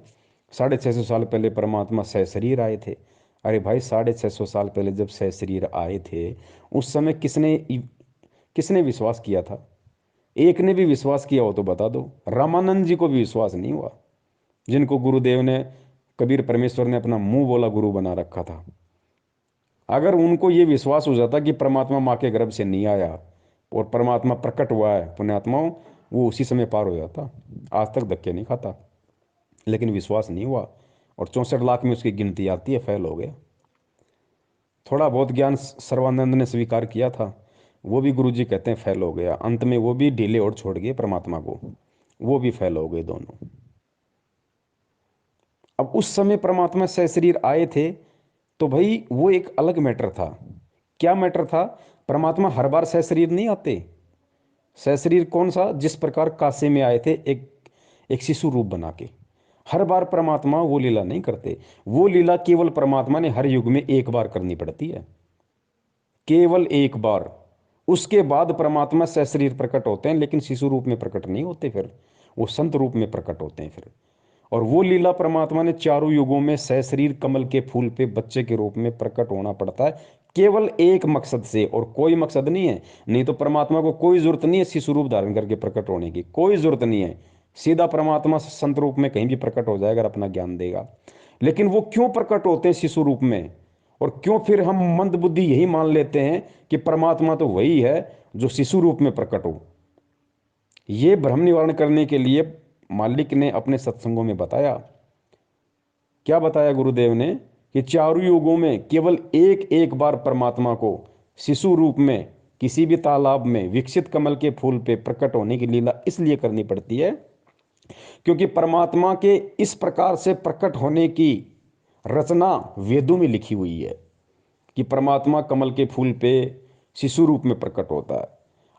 650 साल पहले परमात्मा सशरीर आए थे। अरे भाई 650 साल पहले जब सशरीर आए थे, उस समय किसने किसने विश्वास किया था? एक ने भी विश्वास किया हो तो बता दो। रामानंद जी को भी विश्वास नहीं हुआ, जिनको गुरुदेव ने, कबीर परमेश्वर ने अपना मुंह बोला गुरु बना रखा था। अगर उनको ये विश्वास हो जाता कि परमात्मा माँ के गर्भ से नहीं आया और परमात्मा प्रकट हुआ है पुण्यात्माओं, वो उसी समय पार हो जाता, आज तक धक्के नहीं खाता। लेकिन विश्वास नहीं हुआ, और 64 लाख में उसकी गिनती आती है, फेल हो गया। थोड़ा बहुत ज्ञान सर्वानंद ने स्वीकार किया था, वो भी गुरु जी कहते हैं फेल हो गया। अंत में वो भी ढीले और छोड़ गए परमात्मा को, वो भी फेल हो गए दोनों। अब उस समय परमात्मा सशरीर आए थे तो भाई वो एक अलग मैटर था। क्या मैटर था? परमात्मा हर बार सशरीर नहीं आते। सशरीर कौन सा? जिस प्रकार काशी में आए थे एक शिशु रूप बना के। हर बार परमात्मा वो लीला नहीं करते। वो लीला केवल परमात्मा ने हर युग में एक बार करनी पड़ती है, केवल एक बार। उसके बाद परमात्मा सशरीर प्रकट होते हैं, लेकिन शिशु रूप में प्रकट नहीं होते, फिर वो संत रूप में प्रकट होते हैं फिर। और वो लीला परमात्मा ने चारों युगों में सशरीर कमल के फूल पे बच्चे के रूप में प्रकट होना पड़ता है, केवल एक मकसद से, और कोई मकसद नहीं है। नहीं तो परमात्मा को कोई जरूरत नहीं है शिशु रूप धारण करके प्रकट होने की, कोई जरूरत नहीं है। सीधा परमात्मा संत रूप में कहीं भी प्रकट हो जाएगा, अपना ज्ञान देगा। लेकिन वो क्यों प्रकट होते हैं शिशु रूप में? और क्यों फिर हम मंद बुद्धि यही मान लेते हैं कि परमात्मा तो वही है जो शिशु रूप में प्रकट हो? ये भ्रम निवारण करने के लिए मालिक ने अपने सत्संगों में बताया। क्या बताया गुरुदेव ने? कि चारों युगों में केवल एक एक बार परमात्मा को शिशु रूप में किसी भी तालाब में विकसित कमल के फूल पे प्रकट होने की लीला इसलिए करनी पड़ती है क्योंकि परमात्मा के इस प्रकार से प्रकट होने की रचना वेदों में लिखी हुई है कि परमात्मा कमल के फूल पे शिशु रूप में प्रकट होता है।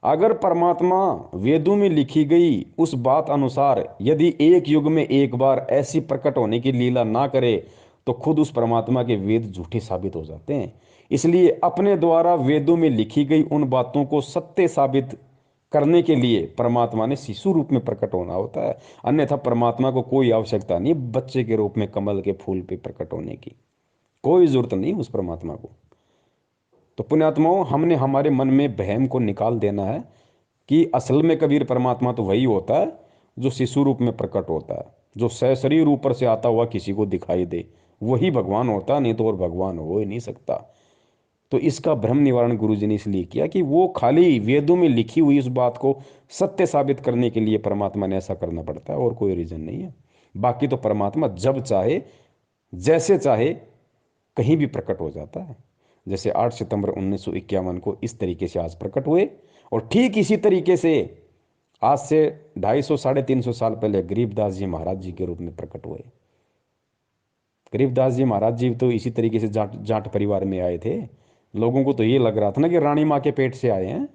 अगर परमात्मा वेदों में लिखी गई उस बात अनुसार यदि एक युग में एक बार ऐसी प्रकट होने की लीला ना करे तो खुद उस परमात्मा के वेद झूठे साबित हो जाते हैं। इसलिए अपने द्वारा वेदों में लिखी गई उन बातों को सत्य साबित करने के लिए परमात्मा ने शिशु रूप में प्रकट होना होता है, अन्यथा परमात्मा को कोई आवश्यकता नहीं बच्चे के रूप में कमल के फूल पे प्रकट होने की, कोई जरूरत नहीं उस परमात्मा को। तो पुण्यात्माओं, हमने हमारे मन में वहम को निकाल देना है कि असल में कबीर परमात्मा तो वही होता है जो शिशु रूप में प्रकट होता है, जो सशरीर ऊपर से आता हुआ किसी को दिखाई दे, वही भगवान होता, नहीं तो और भगवान हो ही नहीं सकता। तो इसका भ्रम निवारण गुरु जी ने इसलिए किया कि वो खाली वेदों में लिखी हुई इस बात को सत्य साबित करने के लिए परमात्मा ने ऐसा करना पड़ता है, और कोई रीजन नहीं है। बाकी तो परमात्मा जब चाहे जैसे चाहे कहीं भी प्रकट हो जाता है। जैसे 8 सितंबर 1951 को इस तरीके से आज प्रकट हुए, और ठीक इसी तरीके से आज से 250 350 साल पहले गरीबदास जी महाराज जी के रूप में प्रकट हुए। गरीबदास जी महाराज जी तो इसी तरीके से जाट जाट परिवार में आए थे। लोगों को तो ये लग रहा था ना कि रानी माँ के पेट से आए हैं,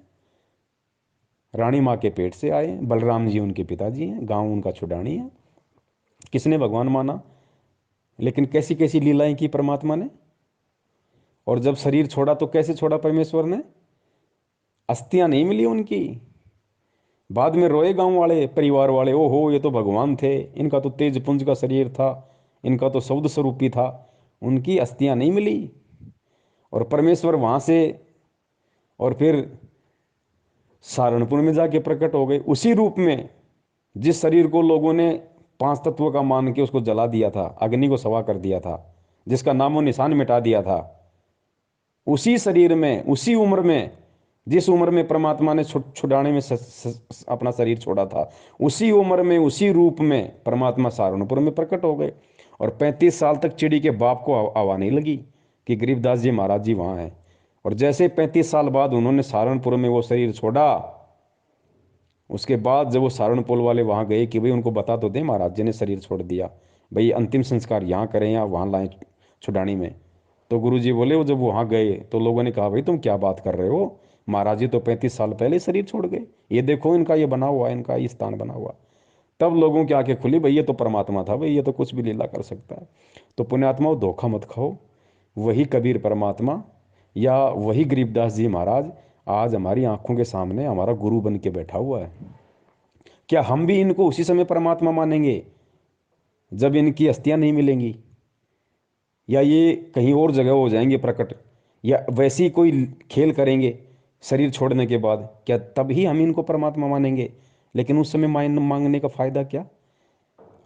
रानी माँ के पेट से आए हैं। बलराम जी उनके पिताजी हैं, गांव उनका छुडानी है। किसने भगवान माना, लेकिन कैसी कैसी लीलाएं की परमात्मा ने। और जब शरीर छोड़ा तो कैसे छोड़ा परमेश्वर ने, अस्थियां नहीं मिली उनकी। बाद में रोए गांव वाले परिवार वाले, ओहो ये तो भगवान थे, इनका तो तेज पुंज का शरीर था, इनका तो शब्द स्वरूपी था, उनकी अस्थियां नहीं मिली। और परमेश्वर वहां से और फिर सहारनपुर में जाके प्रकट हो गए उसी रूप में जिस शरीर को लोगों ने 5 तत्वों का मान के उसको जला दिया था, अग्नि को सवा कर दिया था, जिसका नामो निशान मिटा दिया था। उसी शरीर में, उसी उम्र में, जिस उम्र में परमात्मा ने छुड़ाने में अपना शरीर छोड़ा था, उसी उम्र में उसी रूप में परमात्मा सहारनपुर में प्रकट हो गए। और 35 साल तक चिड़ी के बाप को हवा नहीं लगी कि गरीबदास जी महाराज जी वहां हैं। और जैसे 35 साल बाद उन्होंने सहारनपुर में वो शरीर छोड़ा, उसके बाद जब वो सहारनपुर वाले वहां गए कि भाई उनको बता तो दें महाराज जी ने शरीर छोड़ दिया, भाई अंतिम संस्कार यहाँ करें या वहां लाएं छुड़ानी में। तो गुरु जी बोले, वो जब वहां गए तो लोगों ने कहा भाई तुम क्या बात कर रहे हो, महाराज जी तो 35 साल पहले शरीर छोड़ गए, ये देखो इनका ये बना हुआ है, इनका ये स्थान बना हुआ। तब लोगों की आंखें खुली, भाई ये तो परमात्मा था, भाई ये तो कुछ भी लीला कर सकता है। तो पुण्यात्माओं, धोखा मत खाओ, वही कबीर परमात्मा या वही गरीबदास जी महाराज आज हमारी आंखों के सामने हमारा गुरु बन के बैठा हुआ है। क्या हम भी इनको उसी समय परमात्मा मानेंगे जब इनकी अस्थियां नहीं मिलेंगी, या ये कहीं और जगह हो जाएंगे प्रकट, या वैसे ही कोई खेल करेंगे शरीर छोड़ने के बाद, क्या तब ही हम इनको परमात्मा मानेंगे? लेकिन उस समय मांगने का फायदा क्या?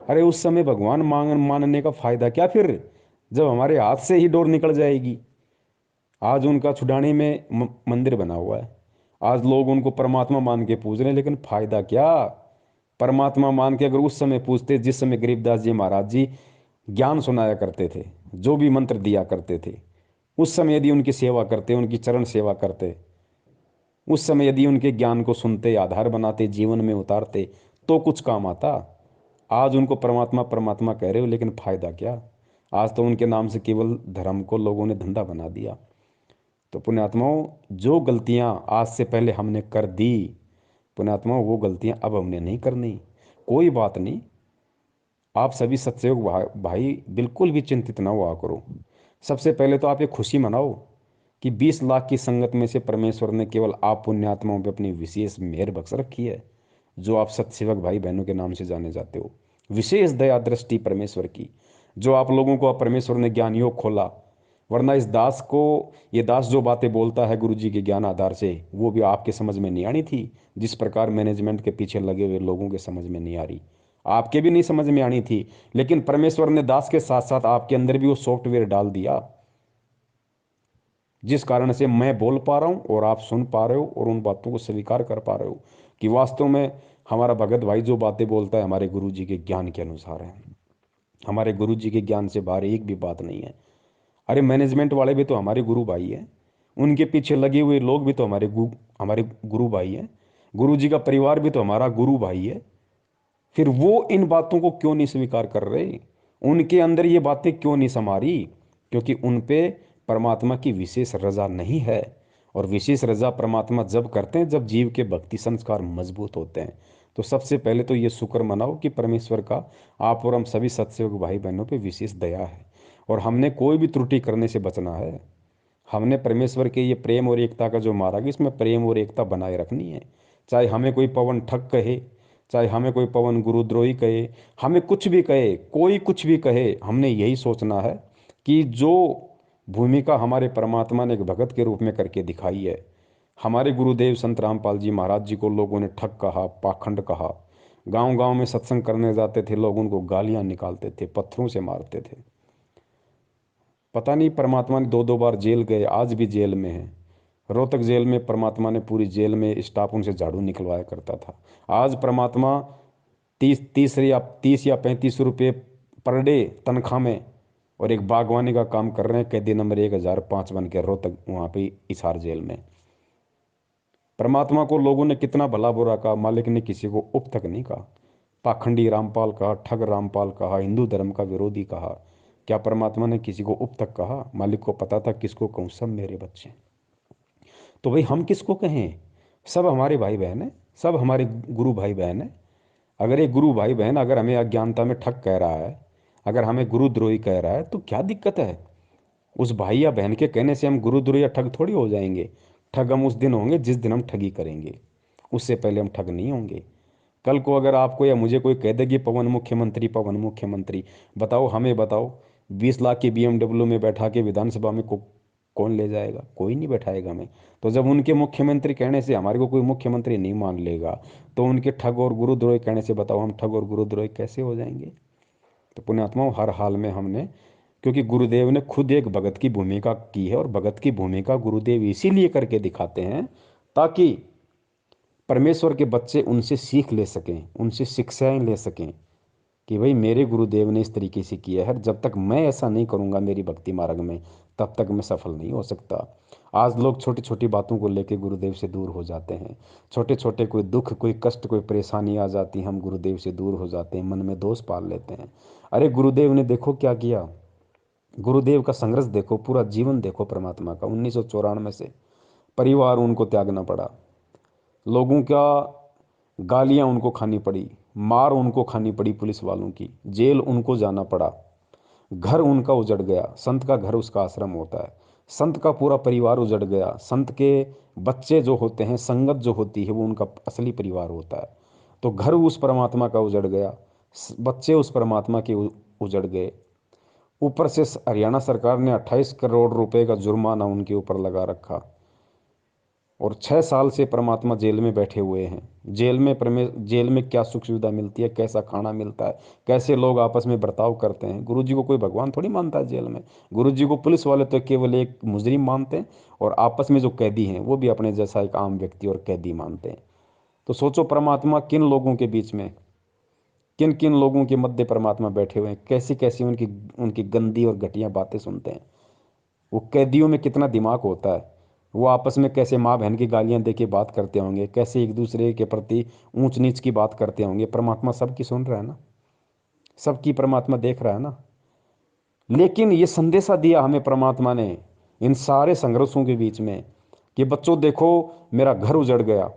अरे उस समय भगवान मानने का फायदा क्या फिर, जब हमारे हाथ से ही डोर निकल जाएगी। आज उनका छुड़ाने में मंदिर बना हुआ है, आज लोग उनको परमात्मा मान के पूज रहे हैं, लेकिन फायदा क्या? परमात्मा मान के अगर उस समय पूछते, जिस समय गरीबदास जी महाराज जी ज्ञान सुनाया करते थे, जो भी मंत्र दिया करते थे, उस समय यदि उनकी सेवा करते, उनकी चरण सेवा करते, उस समय यदि उनके ज्ञान को सुनते, आधार बनाते, जीवन में उतारते, तो कुछ काम आता। आज उनको परमात्मा परमात्मा कह रहे हो, लेकिन फायदा क्या? आज तो उनके नाम से केवल धर्म को लोगों ने धंधा बना दिया। तो पुण्यात्माओं, जो गलतियां आज से पहले हमने कर दी, पुण्यात्माओं वो गलतियां अब हमने नहीं करनी। कोई बात नहीं, आप सभी सत्सयोग भाई बिल्कुल भी चिंतित ना हुआ करो। सबसे पहले तो आप ये खुशी मनाओ कि 20 लाख की संगत में से परमेश्वर ने केवल आप पुण्यात्माओं पे अपनी विशेष मेहर बख्श रखी है, जो आप सत्सेवक भाई बहनों के नाम से जाने जाते हो। विशेष दया दृष्टि परमेश्वर की, जो आप लोगों को परमेश्वर ने ज्ञान योग खोला। वरना इस दास को, ये दास जो बातें बोलता है गुरु जी के ज्ञान आधार से, वो भी आपके समझ में नहीं आनी थी। जिस प्रकार मैनेजमेंट के पीछे लगे हुए लोगों के समझ में नहीं आ रही, आपके भी नहीं समझ में आनी थी। लेकिन परमेश्वर ने दास के साथ साथ आपके अंदर भी वो सॉफ्टवेयर डाल दिया, जिस कारण से मैं बोल पा रहा हूं और आप सुन पा रहे हो और उन बातों को स्वीकार कर पा रहे हो कि वास्तव में हमारा भगत भाई जो बातें बोलता है हमारे गुरु जी के ज्ञान के अनुसार है। हमारे गुरु जी के ज्ञान से बाहर एक भी बात नहीं है। अरे मैनेजमेंट वाले भी तो हमारे गुरु भाई हैं, उनके पीछे लगे हुए लोग भी तो हमारे गुरु भाई हैं, गुरु जी का परिवार भी तो हमारा गुरु भाई है। फिर वो इन बातों को क्यों नहीं स्वीकार कर रहे? उनके अंदर ये बातें क्यों नहीं समा रही? क्योंकि उन पे परमात्मा की विशेष रजा नहीं है। और विशेष रजा परमात्मा जब करते हैं जब जीव के भक्ति संस्कार मजबूत होते हैं। तो सबसे पहले तो ये शुक्र मनाओ कि परमेश्वर का आप और हम सभी सत्सयोग भाई बहनों पे विशेष दया है, और हमने कोई भी त्रुटि करने से बचना है। हमने परमेश्वर के ये प्रेम और एकता का जो मार्ग है, इसमें प्रेम और एकता बनाए रखनी है। चाहे हमें कोई पवन ठग कहे, चाहे हमें कोई पवन गुरुद्रोही कहे, हमें कुछ भी कहे, कोई कुछ भी कहे, हमने यही सोचना है कि जो भूमिका हमारे परमात्मा ने एक भगत के रूप में करके दिखाई है। हमारे गुरुदेव संत रामपाल जी महाराज जी को लोगों ने ठग कहा, पाखंड कहा। गांव गांव में सत्संग करने जाते थे, लोग उनको गालियां निकालते थे, पत्थरों से मारते थे। पता नहीं परमात्मा ने दो दो बार जेल गए, आज भी जेल में है। रोहतक जेल में परमात्मा ने पूरी जेल में स्टाफ उनसे झाड़ू निकलवाया करता था। आज परमात्मा 30 या 35 रुपये पर डे तनख्वाह में और एक बागवानी का काम कर रहे हैं, कैदी नंबर 1005 बन के रोहतक वहाँ पे हिसार जेल में। परमात्मा को लोगों ने कितना भला बुरा कहा, मालिक ने किसी को उप तक नहीं कहा। पाखंडी रामपाल कहा, ठग रामपाल कहा, हिंदू धर्म का विरोधी कहा। क्या परमात्मा ने किसी को उप तक कहा? मालिक को पता था किसको कहूँ, सब मेरे बच्चे। तो भाई हम किसको कहें? सब हमारे भाई बहन है, सब हमारे गुरु भाई बहन है। अगर एक गुरु भाई बहन अगर हमें अज्ञानता में ठग कह रहा है, अगर हमें गुरुद्रोही कह रहा है, तो क्या दिक्कत है? उस भाई या बहन के कहने से हम गुरुद्रोही या ठग थोड़ी हो जाएंगे। ठग हम उस दिन होंगे जिस दिन हम ठगी करेंगे, उससे पहले हम ठग नहीं होंगे। कल को अगर आपको या मुझे कोई कह दे कि पवन मुख्यमंत्री, पवन मुख्यमंत्री, बताओ, हमें बताओ, 20 लाख की BMW में बैठा के विधानसभा में कौन ले जाएगा? कोई नहीं बैठाएगा हमें। तो जब उनके मुख्यमंत्री कहने से हमारे को कोई मुख्यमंत्री नहीं मान लेगा, तो उनके ठग और गुरुद्रोही कहने से बताओ हम ठग और गुरुद्रोही कैसे हो जाएंगे? तो पुण्यात्माओं, हर हाल में हमने, क्योंकि गुरुदेव ने खुद एक भगत की भूमिका की है, और भगत की भूमिका गुरुदेव इसीलिए करके दिखाते हैं ताकि परमेश्वर के बच्चे उनसे सीख ले सकें, उनसे शिक्षाएं ले सकें कि भाई मेरे गुरुदेव ने इस तरीके से किया है, जब तक मैं ऐसा नहीं करूंगा मेरी भक्ति मार्ग में, तब तक मैं सफल नहीं हो सकता। आज लोग छोटी छोटी बातों को लेकर गुरुदेव से दूर हो जाते हैं। छोटे छोटे कोई दुख, कोई कष्ट, कोई परेशानी आ जाती, हम गुरुदेव से दूर हो जाते हैं, मन में दोष पाल लेते हैं। अरे गुरुदेव ने देखो क्या किया, गुरुदेव का संघर्ष देखो, पूरा जीवन देखो परमात्मा का। 1994 से परिवार उनको त्यागना पड़ा, लोगों का गालियां उनको खानी पड़ी, मार उनको खानी पड़ी पुलिस वालों की, जेल उनको जाना पड़ा, घर उनका उजड़ गया। संत का घर उसका आश्रम होता है, संत का पूरा परिवार उजड़ गया। संत के बच्चे जो होते हैं, संगत जो होती है, वो उनका असली परिवार होता है। तो घर उस परमात्मा का उजड़ गया, बच्चे उस परमात्मा के उजड़ गए। ऊपर से हरियाणा सरकार ने 28 करोड़ रुपए का जुर्माना उनके ऊपर लगा रखा, और 6 साल से परमात्मा जेल में बैठे हुए हैं। जेल में क्या सुख सुविधा मिलती है, कैसा खाना मिलता है, कैसे लोग आपस में बर्ताव करते हैं? गुरु जी को कोई भगवान थोड़ी मानता है जेल में। गुरु जी को पुलिस वाले तो केवल एक मुजरिम मानते हैं, और आपस में जो कैदी हैं वो भी अपने जैसा एक आम व्यक्ति और कैदी मानते हैं। तो सोचो परमात्मा किन लोगों के बीच में, किन किन लोगों के मध्य परमात्मा बैठे हुए हैं, कैसी कैसी उनकी उनकी गंदी और घटिया बातें सुनते हैं। वो कैदियों में कितना दिमाग होता है, वो आपस में कैसे माँ बहन की गालियां दे के बात करते होंगे, कैसे एक दूसरे के प्रति ऊंच नीच की बात करते होंगे। परमात्मा सबकी सुन रहा है ना, सबकी परमात्मा देख रहा है ना। लेकिन ये संदेशा दिया हमें परमात्मा ने इन सारे संघर्षों के बीच में कि बच्चों देखो, मेरा घर उजड़ गया,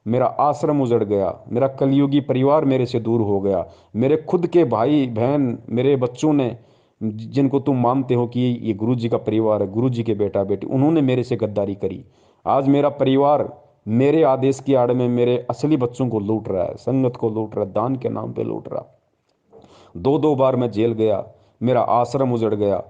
मेरा आश्रम उजड़ गया, मेरा कलयुगी परिवार मेरे से दूर हो गया, मेरे खुद के भाई बहन, मेरे बच्चों ने, जिनको तुम मानते हो कि ये गुरु जी का परिवार है, गुरु जी के बेटा बेटी, उन्होंने मेरे से गद्दारी करी। आज मेरा परिवार मेरे आदेश की आड़ में मेरे असली बच्चों को लूट रहा है, संगत को लूट रहा है, दान के नाम पे लूट रहा। दो दो बार मैं जेल गया, मेरा आश्रम उजड़ गया,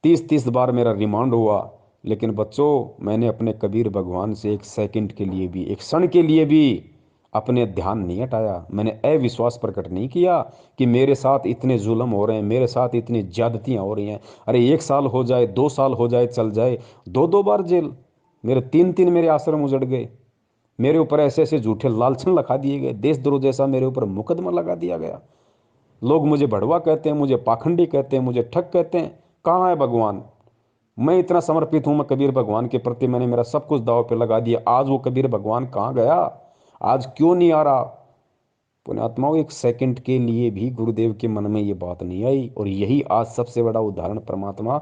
30 बार मेरा रिमांड हुआ। लेकिन बच्चों, मैंने अपने कबीर भगवान से एक सेकंड के लिए भी, एक क्षण के लिए भी अपने ध्यान नहीं हटाया। मैंने अविश्वास प्रकट नहीं किया कि मेरे साथ इतने जुल्म हो रहे हैं, मेरे साथ इतनी ज्यादतियां हो रही हैं। अरे 1 साल हो जाए, 2 साल हो जाए, चल जाए, दो दो बार जेल, मेरे 3 मेरे आश्रम उजड़ गए, मेरे ऊपर ऐसे ऐसे झूठे लालछन लगा दिए गए, देशद्रोह जैसा मेरे ऊपर मुकदमा लगा दिया गया। लोग मुझे भड़वा कहते हैं, मुझे पाखंडी कहते हैं, मुझे ठग कहते हैं। कहाँ है भगवान? मैं इतना समर्पित हूं, मैं कबीर भगवान के प्रति मैंने मेरा सब कुछ दांव पे लगा दिया। आज वो कबीर भगवान कहाँ गया? आज क्यों नहीं आ रहा? पुण्यात्माओं, एक सेकंड के लिए भी गुरुदेव के मन में ये बात नहीं आई, और यही आज सबसे बड़ा उदाहरण परमात्मा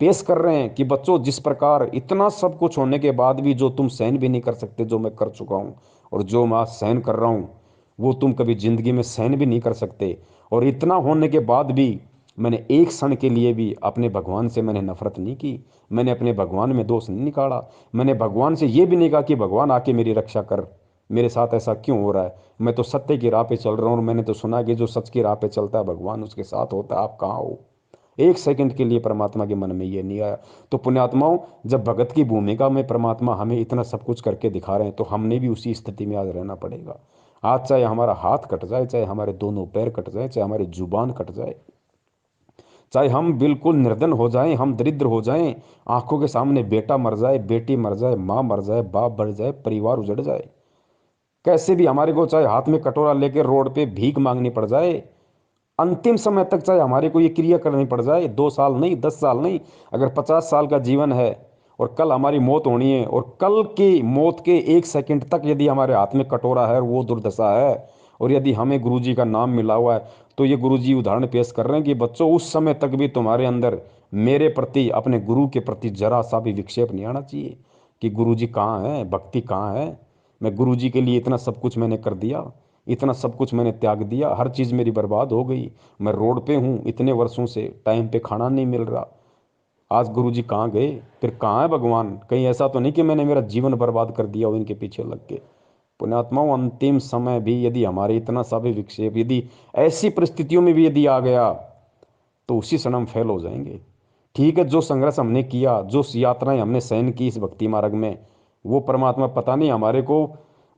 पेश कर रहे हैं कि बच्चों, जिस प्रकार इतना सब कुछ होने के बाद भी जो तुम सहन भी नहीं कर सकते, जो मैं कर चुका हूं, और जो मैं आज सहन कर रहा हूं, वो तुम कभी जिंदगी में सहन भी नहीं कर सकते। और इतना होने के बाद भी मैंने एक क्षण के लिए भी अपने भगवान से मैंने नफरत नहीं की, मैंने अपने भगवान में दोष नहीं निकाला, मैंने भगवान से ये भी नहीं कहा कि भगवान आके मेरी रक्षा कर, मेरे साथ ऐसा क्यों हो रहा है? मैं तो सत्य की राह पे चल रहा हूँ, और मैंने तो सुना कि जो सच की राह पे चलता है भगवान उसके साथ होता है। आप कहाँ हो? एक सेकंड के लिए परमात्मा के मन में ये नहीं आया। तो पुण्यात्माओं, जब भगत की भूमिका में परमात्मा हमें इतना सब कुछ करके दिखा रहे हैं, तो हमने भी उसी स्थिति में आज रहना पड़ेगा। आज चाहे हमारा हाथ कट जाए, चाहे हमारे दोनों पैर कट जाए, चाहे हमारी जुबान कट जाए, चाहे हम बिल्कुल निर्धन हो जाएं, हम दरिद्र हो जाएं, आंखों के सामने बेटा मर जाए, बेटी मर जाए, माँ मर जाए, बाप मर जाए, परिवार उजड़ जाए, कैसे भी हमारे को चाहे हाथ में कटोरा लेके रोड पे भीख मांगनी पड़ जाए, अंतिम समय तक चाहे हमारे को ये क्रिया करनी पड़ जाए, 2 साल नहीं, 10 साल नहीं, अगर 50 साल का जीवन है और कल हमारी मौत होनी है, और कल की मौत के 1 सेकंड तक यदि हमारे हाथ में कटोरा है और वो दुर्दशा है, और यदि हमें गुरुजी का नाम मिला हुआ है, तो ये गुरुजी उदाहरण पेश कर रहे हैं कि बच्चों, उस समय तक भी तुम्हारे अंदर मेरे प्रति, अपने गुरु के प्रति जरा सा भी विक्षेप नहीं आना चाहिए कि गुरुजी कहाँ है, भक्ति कहाँ है। मैं गुरुजी के लिए इतना सब कुछ मैंने कर दिया, इतना सब कुछ मैंने त्याग दिया, हर चीज़ मेरी बर्बाद हो गई, मैं रोड पे हूँ इतने वर्षों से, टाइम पे खाना नहीं मिल रहा, आज गुरुजी कहाँ गए? फिर कहाँ है भगवान? कहीं ऐसा तो नहीं कि मैंने मेरा जीवन बर्बाद कर दिया हो इनके पीछे लग के? पुण्यात्माओं, अंतिम समय भी यदि हमारे इतना सा भी विक्षेप, यदि ऐसी परिस्थितियों में भी यदि आ गया, तो उसी क्षण हम फेल हो जाएंगे। ठीक है, जो संघर्ष हमने किया, जो यात्राएं हमने सहन की इस भक्ति मार्ग में, वो परमात्मा पता नहीं हमारे को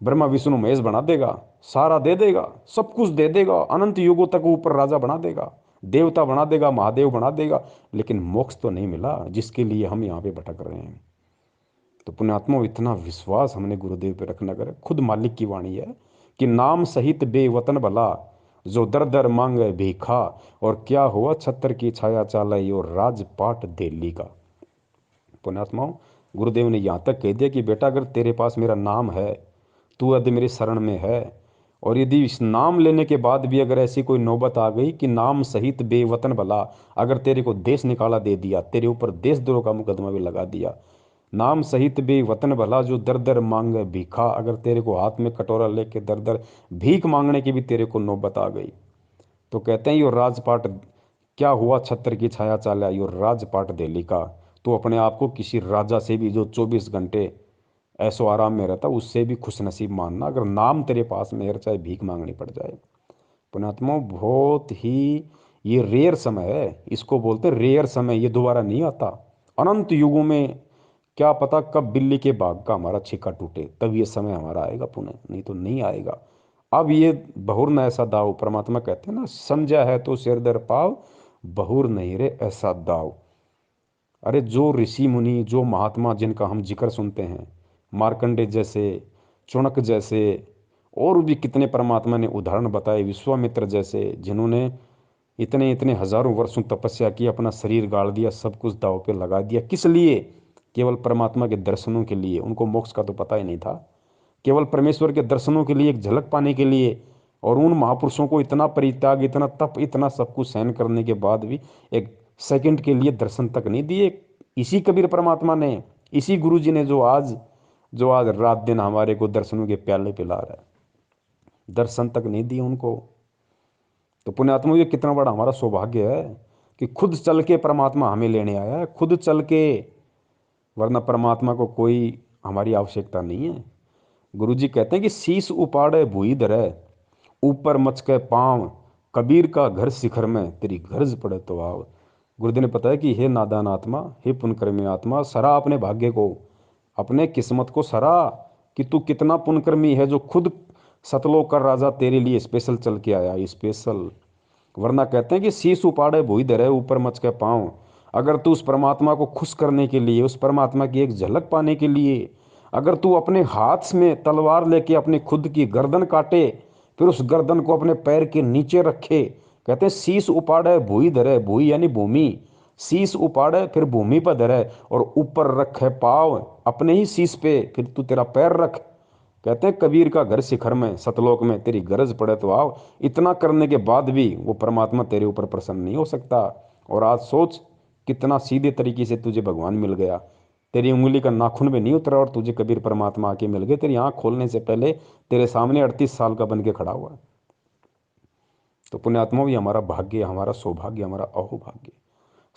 ब्रह्मा विष्णु महेश बना देगा, सारा दे देगा, सब कुछ दे देगा, अनंत युगों तक ऊपर राजा बना देगा, देवता बना देगा, महादेव बना देगा, लेकिन मोक्ष तो नहीं मिला जिसके लिए हम यहाँ पे भटक रहे हैं। तो पुण्यात्मा, इतना विश्वास हमने गुरुदेव पे रखना करे। खुद मालिक की वाणी है कि नाम सहित बेवतन भला, जो दर दर मांगे भीखा, और क्या हुआ छत्र की छाया चालाई, और राजपाट दिल्ली का। पुण्यात्माओं, गुरुदेव ने यहाँ तक कह दिया कि बेटा, अगर तेरे पास मेरा नाम है, तू यदि मेरी शरण में है, और यदि इस नाम लेने के बाद भी अगर ऐसी कोई नौबत आ गई कि नाम सहित बेवतन भला, अगर तेरे को देश निकाला दे दिया, तेरे ऊपर देशद्रोह का मुकदमा भी लगा दिया, नाम सहित बेवतन भला, जो दर दर मांगे भीखा, अगर तेरे को हाथ में कटोरा लेके दर दर भीख मांगने की भी तेरे को नौबत आ गई, तो कहते हैं यो राजपाट, क्या हुआ छत्र की छाया चाला, यो राजपाट दिल्ली का। तो अपने आप को किसी राजा से भी, जो 24 घंटे ऐसो आराम में रहता, उससे भी खुश नसीब मानना, अगर नाम तेरे पास में है, चाहे भीख मांगनी पड़ जाए। पुण्यात्मा, बहुत ही ये रेयर समय है, इसको बोलते रेयर समय, ये दोबारा नहीं आता। अनंत युगों में क्या पता कब बिल्ली के बाग का हमारा छिक्का टूटे, तब ये समय हमारा आएगा पुनः, नहीं तो नहीं आएगा। अब ये बहुर न ऐसा दाव, परमात्मा कहते हैं ना, समझा है तो सिर दर पाव, बहुर नहीं रे ऐसा दाव। अरे जो ऋषि मुनि, जो महात्मा जिनका हम जिक्र सुनते हैं, मार्कंडे जैसे, चुणक जैसे, और भी कितने परमात्मा ने उदाहरण बताए, विश्वामित्र जैसे, जिन्होंने इतने इतने हजारों वर्षों तपस्या की, अपना शरीर गाड़ दिया, सब कुछ दाव पे लगा दिया, किस लिए? केवल परमात्मा के दर्शनों के लिए। उनको मोक्ष का तो पता ही नहीं था, केवल परमेश्वर के दर्शनों के लिए, एक झलक पाने के लिए। और उन महापुरुषों को इतना परित्याग, इतना तप, इतना सब कुछ सहन करने के बाद भी एक सेकंड के लिए दर्शन तक नहीं दिए। इसी कबीर परमात्मा ने, इसी गुरु जी ने, जो आज रात दिन हमारे को दर्शनों के प्याले पिला रहा है, दर्शन तक नहीं दिए उनको। तो पुण्यात्मा, ये कितना बड़ा हमारा सौभाग्य है कि खुद चल के परमात्मा हमें लेने आया है, खुद चल के, वरना परमात्मा को कोई हमारी आवश्यकता नहीं है। गुरुजी कहते हैं कि शीश उपाड़े भुई धरे, ऊपर मचके पाँव, कबीर का घर शिखर में, तेरी गरज पड़े तो आव। गुरुदेव ने बताया कि हे नादान आत्मा, हे पुण्यकर्मी आत्मा, सरा अपने भाग्य को, अपने किस्मत को सरा, कि तू कितना पुण्यकर्मी है, जो खुद सतलोक का राजा तेरे लिए स्पेशल चल के आया, स्पेशल। वरना कहते हैं कि शीश उपाड़े भुई धरे, ऊपर मच के पाँव। अगर तू उस परमात्मा को खुश करने के लिए, उस परमात्मा की एक झलक पाने के लिए, अगर तू अपने हाथ में तलवार लेके अपनी खुद की गर्दन काटे, फिर उस गर्दन को अपने पैर के नीचे रखे, कहते हैं शीश उपाड़े भूई धरे, भूई यानी भूमि, शीश उपाड़े फिर भूमि पर धरे, और ऊपर रखे पाव अपने ही शीश पे, फिर तू तेरा पैर रख। कहते हैं कबीर का घर शिखर में, सतलोक में, तेरी गरज पड़े तो आओ। इतना करने के बाद भी वो परमात्मा तेरे ऊपर प्रसन्न नहीं हो सकता। और आज सोच, कितना सीधे तरीके से तुझे भगवान मिल गया, तेरी उंगली का नाखून भी नहीं उतरा और तुझे कबीर परमात्मा आके मिल गए, तेरी आंख खोलने से पहले तेरे सामने 38 साल का बन के खड़ा हुआ है। तो पुण्यात्मा, भी हमारा भाग्य, हमारा सौभाग्य, हमारा अहोभाग्य।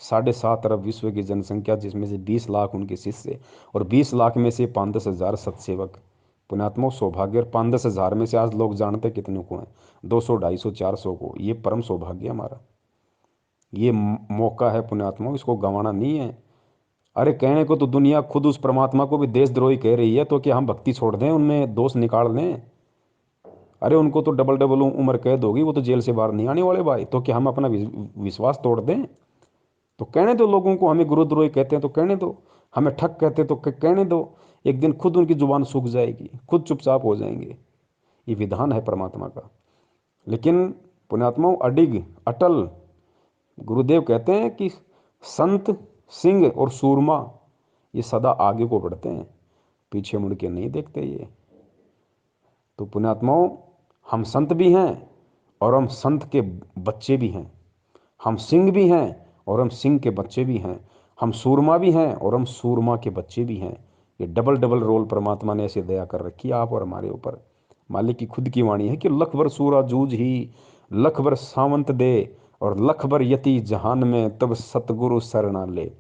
7.5 अरब विश्व की जनसंख्या, जिसमें से 20 लाख उनके शिष्य, और 20 लाख में से 5-10 हजार सत्सेवक, पुण्यात्मा सौभाग्य, और 5-10 हज़ार में से आज लोग जानते कितने को हैं, 200, 250, 400 को। ये परम सौभाग्य हमारा, ये मौका है पुण्यात्मा, इसको गंवाना नहीं है। अरे कहने को तो दुनिया खुद उस परमात्मा को भी देशद्रोही कह रही है, तो क्या हम भक्ति छोड़ दें, उनमें दोष निकाल दें? अरे उनको तो डबल डबल उम्र कैद होगी, वो तो जेल से बाहर नहीं आने वाले भाई। तो क्या हम अपना विश्वास तोड़ दें? तो कहने दो लोगों को, हमें गुरुद्रोही कहते हैं तो कहने दो, हमें ठग कहते हैं तो कहने दो। एक दिन खुद उनकी जुबान सूख जाएगी, खुद चुपचाप हो जाएंगे। ये विधान है परमात्मा का। लेकिन पुण्यात्माओं, अडिग अटल, गुरुदेव कहते हैं कि संत, सिंह और सूरमा ये सदा आगे को बढ़ते हैं, पीछे मुड़ के नहीं देखते ये। तो पुण्यात्माओं, हम संत भी हैं और हम संत के बच्चे भी हैं, हम सिंह भी हैं और हम सिंह के बच्चे भी हैं, हम सूरमा भी हैं और हम सूरमा के बच्चे भी हैं। ये डबल डबल रोल परमात्मा ने ऐसे दया कर रखी है आप और हमारे ऊपर। मालिक की खुद की वाणी है कि लख बर सूरा जूझ ही, लख बर सावंत दे, और लख बर यति जहान में, तब सतगुरु शरणा ले।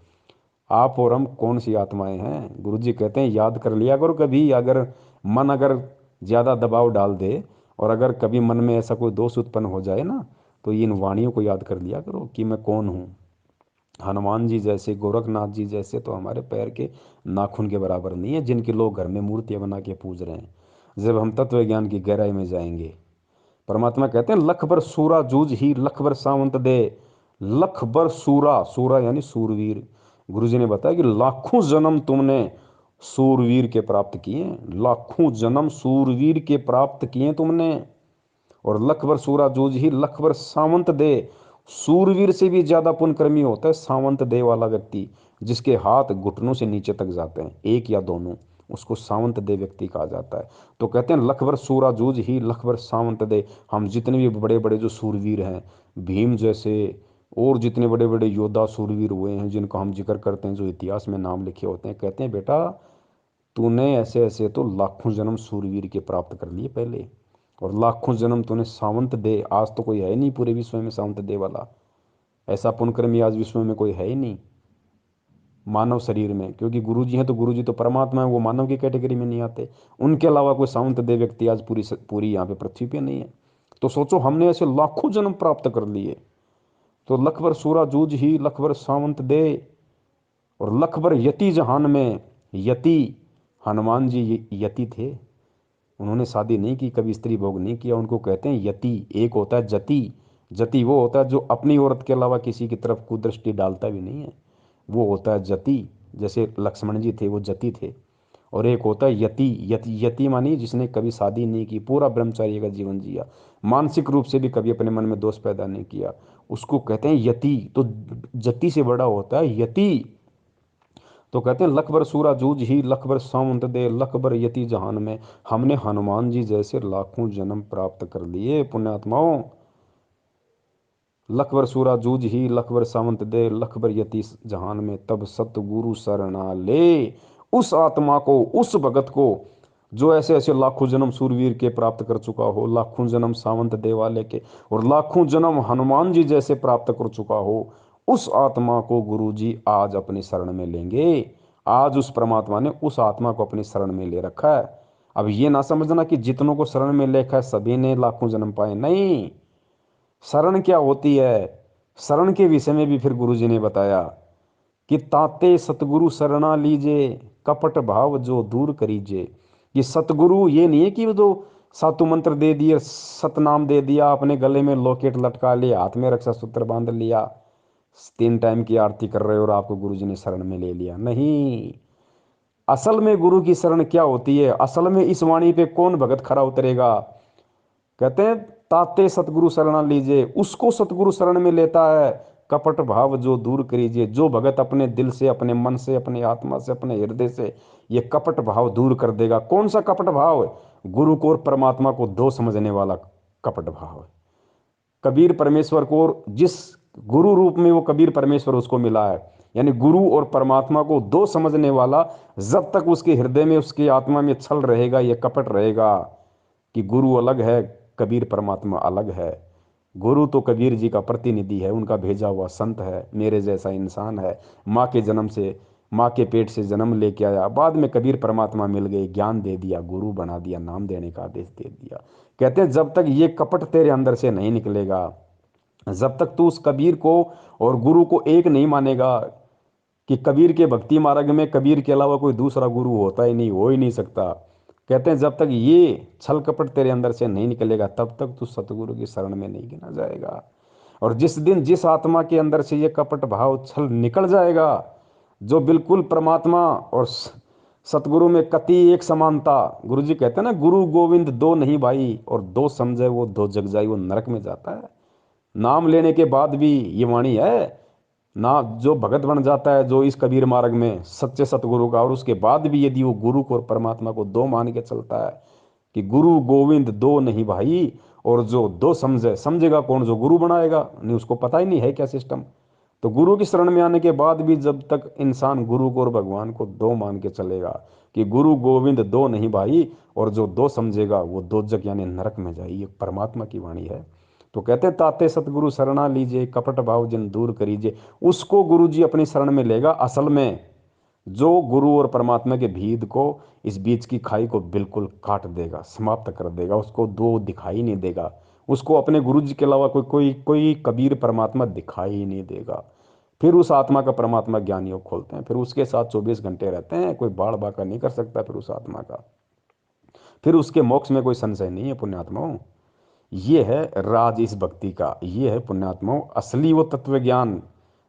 आप और हम कौन सी आत्माएं हैं? गुरु जी कहते हैं याद कर लिया करो कभी, अगर मन अगर ज़्यादा दबाव डाल दे और अगर कभी मन में ऐसा कोई दोष उत्पन्न हो जाए ना, तो इन वाणियों को याद कर लिया करो कि मैं कौन हूँ। हनुमान जी जैसे, गोरखनाथ जी जैसे तो हमारे पैर के नाखून के बराबर नहीं है, जिनके लोग घर में मूर्तियाँ बना के पूज रहे हैं। जब हम तत्व ज्ञान की गहराई में जाएंगे, परमात्मा कहते हैं लख बर सूरा जूझ ही, लख बर सावंत दे। लख बर सूरा, सूरा यानी सूरवीर। गुरुजी ने बताया कि लाखों जन्म तुमने सूरवीर के प्राप्त किए, लाखों जन्म सूरवीर के प्राप्त किए तुमने। और लख बर सूरा जूझ ही, लख बर सावंत दे। सूरवीर से भी ज्यादा पुण्यकर्मी होता है सावंत दे वाला व्यक्ति, जिसके हाथ घुटनों से नीचे तक जाते हैं, एक या दोनों, उसको सावंत दे व्यक्ति कहा जाता है। तो कहते हैं लख बर सूरा जूझ ही, लख बर सावंत दे। हम जितने भी बड़े बड़े जो सूरवीर हैं, भीम जैसे और जितने बड़े बड़े योद्धा सूरवीर हुए हैं जिनका हम जिक्र करते हैं, जो इतिहास में नाम लिखे होते हैं, कहते हैं बेटा तूने ऐसे ऐसे तो लाखों जन्म सूरवीर के प्राप्त कर लिए पहले, और लाखों जन्म तूने सावंत दे, आज तो कोई है नहीं पूरे विश्व में सावंत दे वाला, ऐसा पुण्यकर्मी आज विश्व में कोई है ही नहीं मानव शरीर में। क्योंकि गुरु जी हैं तो गुरु जी तो परमात्मा है, वो मानव की कैटेगरी में नहीं आते। उनके अलावा कोई सावंत दे व्यक्ति आज पूरी यहाँ पे पृथ्वी पे नहीं है। तो सोचो हमने ऐसे लाखों जन्म प्राप्त कर लिए। तो लखबर सूरा जूझ ही, लखबर सावंत दे, और लखबर यति जहान में। यति, हनुमान जी यति थे, उन्होंने शादी नहीं की, कभी स्त्री भोग नहीं किया, उनको कहते हैं यति। एक होता है जति, जति वो होता है जो अपनी औरत के अलावा किसी की तरफ कुदृष्टि डालता भी नहीं है, वो होता है जति। जैसे लक्ष्मण जी थे वो जति थे। और एक होता है यति, यति मानी जिसने कभी शादी नहीं की, पूरा ब्रह्मचार्य का जीवन जिया, मानसिक रूप से भी कभी अपने मन में दोष पैदा नहीं किया, उसको कहते हैं यति। तो जति से बड़ा होता है यति। तो कहते हैं लखबर सूरा जूझ ही, लखबर सावंत दे, लखबर यति जहान में। हमने हनुमान जी जैसे लाखों जन्म प्राप्त कर लिए पुण्यात्माओं। लखबर सूरा जूझ ही, लखबर सावंत दे, लखबर यति जहान में, तब सतगुरु शरणा ले। उस आत्मा को, उस भगत को जो ऐसे ऐसे लाखों जन्म सूरवीर के प्राप्त कर चुका हो, लाखों जन्म सावंत दे वाले के, और लाखों जन्म हनुमान जी जैसे प्राप्त कर चुका हो, उस आत्मा को गुरु जी आज अपनी शरण में लेंगे। आज उस परमात्मा ने उस आत्मा को अपनी शरण में ले रखा है। अब ये ना समझना कि जितनों को शरण में लेखा है सभी ने लाखों जन्म पाए, नहीं। शरण क्या होती है, शरण के विषय में भी फिर गुरु जी ने बताया कि ताते सतगुरु शरणा लीजे, कपट भाव जो दूर करीजे। ये सतगुरु ये नहीं है कि वो जो सातु मंत्र दे दिए, सतनाम दे दिया, अपने गले में लॉकेट लटका लिया, हाथ में रक्षा सूत्र बांध लिया, 3 टाइम की आरती कर रहे हो और आपको गुरु जी ने शरण में ले लिया, नहीं। असल में गुरु की शरण क्या होती है, असल में इस वाणी पे कौन भगत खरा उतरेगा? कहते हैं ताते सतगुरु शरणा लीजिए, उसको सतगुरु शरण में लेता है। कपट भाव जो दूर करीजिए, जो भगत अपने दिल से, अपने मन से, अपने आत्मा से, अपने हृदय से ये कपट भाव दूर कर देगा। कौन सा कपट भाव? गुरु को और परमात्मा को दो समझने वाला कपट भाव। कबीर परमेश्वर को, जिस गुरु रूप में वो कबीर परमेश्वर उसको मिला है, यानी गुरु और परमात्मा को दो समझने वाला, जब तक उसके हृदय में, उसकी आत्मा में छल रहेगा, ये कपट रहेगा कि गुरु अलग है, कबीर परमात्मा अलग है। गुरु तो कबीर जी का प्रतिनिधि है, उनका भेजा हुआ संत है, मेरे जैसा इंसान है, माँ के जन्म से माँ के पेट से जन्म लेके आया, बाद में कबीर परमात्मा मिल गए, ज्ञान दे दिया, गुरु बना दिया, नाम देने का आदेश दे दिया। कहते हैं जब तक ये कपट तेरे अंदर से नहीं निकलेगा, जब तक तू उस कबीर को और गुरु को एक नहीं मानेगा कि कबीर के भक्ति मार्ग में कबीर के अलावा कोई दूसरा गुरु होता ही नहीं, हो ही नहीं सकता। कहते हैं जब तक ये छल कपट तेरे अंदर से नहीं निकलेगा तब तक तू सतगुरु की शरण में नहीं गिना जाएगा। और जिस दिन जिस आत्मा के अंदर से ये कपट भाव छल निकल जाएगा, जो बिल्कुल परमात्मा और सतगुरु में कति एक समानता, गुरु जी कहते हैं ना, गुरु गोविंद दो नहीं भाई, और दो समझे वो दो जग जाई, वो नरक में जाता है। नाम लेने के बाद भी ये वाणी है ना, जो भगत बन जाता है जो इस कबीर मार्ग में सच्चे सतगुरु का, और उसके बाद भी यदि वो गुरु को और परमात्मा को दो मान के चलता है कि गुरु गोविंद दो नहीं भाई, और जो दो समझे, समझेगा कौन, जो गुरु बनाएगा, नहीं उसको पता ही नहीं है क्या सिस्टम। तो गुरु की शरण में आने के बाद भी जब तक इंसान गुरु को और भगवान को दो मान के चलेगा कि गुरु गोविंद दो नहीं भाई, और जो दो समझेगा वो दो जग यानी नरक में जाए, ये परमात्मा की वाणी है। तो कहते हैं ताते सतगुरु शरणा लीजिए, कपट भाव जिन दूर करीजिए, उसको गुरु जी अपनी शरण में लेगा असल में, जो गुरु और परमात्मा के भेद को, इस बीच की खाई को बिल्कुल काट देगा, समाप्त कर देगा, उसको दो दिखाई नहीं देगा, उसको अपने गुरु जी के अलावा कोई कोई कोई कबीर परमात्मा दिखाई ही नहीं देगा। फिर उस आत्मा का परमात्मा ज्ञान योग खोलते हैं, फिर उसके साथ 24 घंटे रहते हैं, कोई बाढ़ बाका नहीं कर सकता फिर उस आत्मा का। फिर उसके मोक्ष में कोई संशय नहीं है पुण्यात्माओं। ये है राज इस भक्ति का, ये है पुण्यात्माओं असली वो तत्व ज्ञान,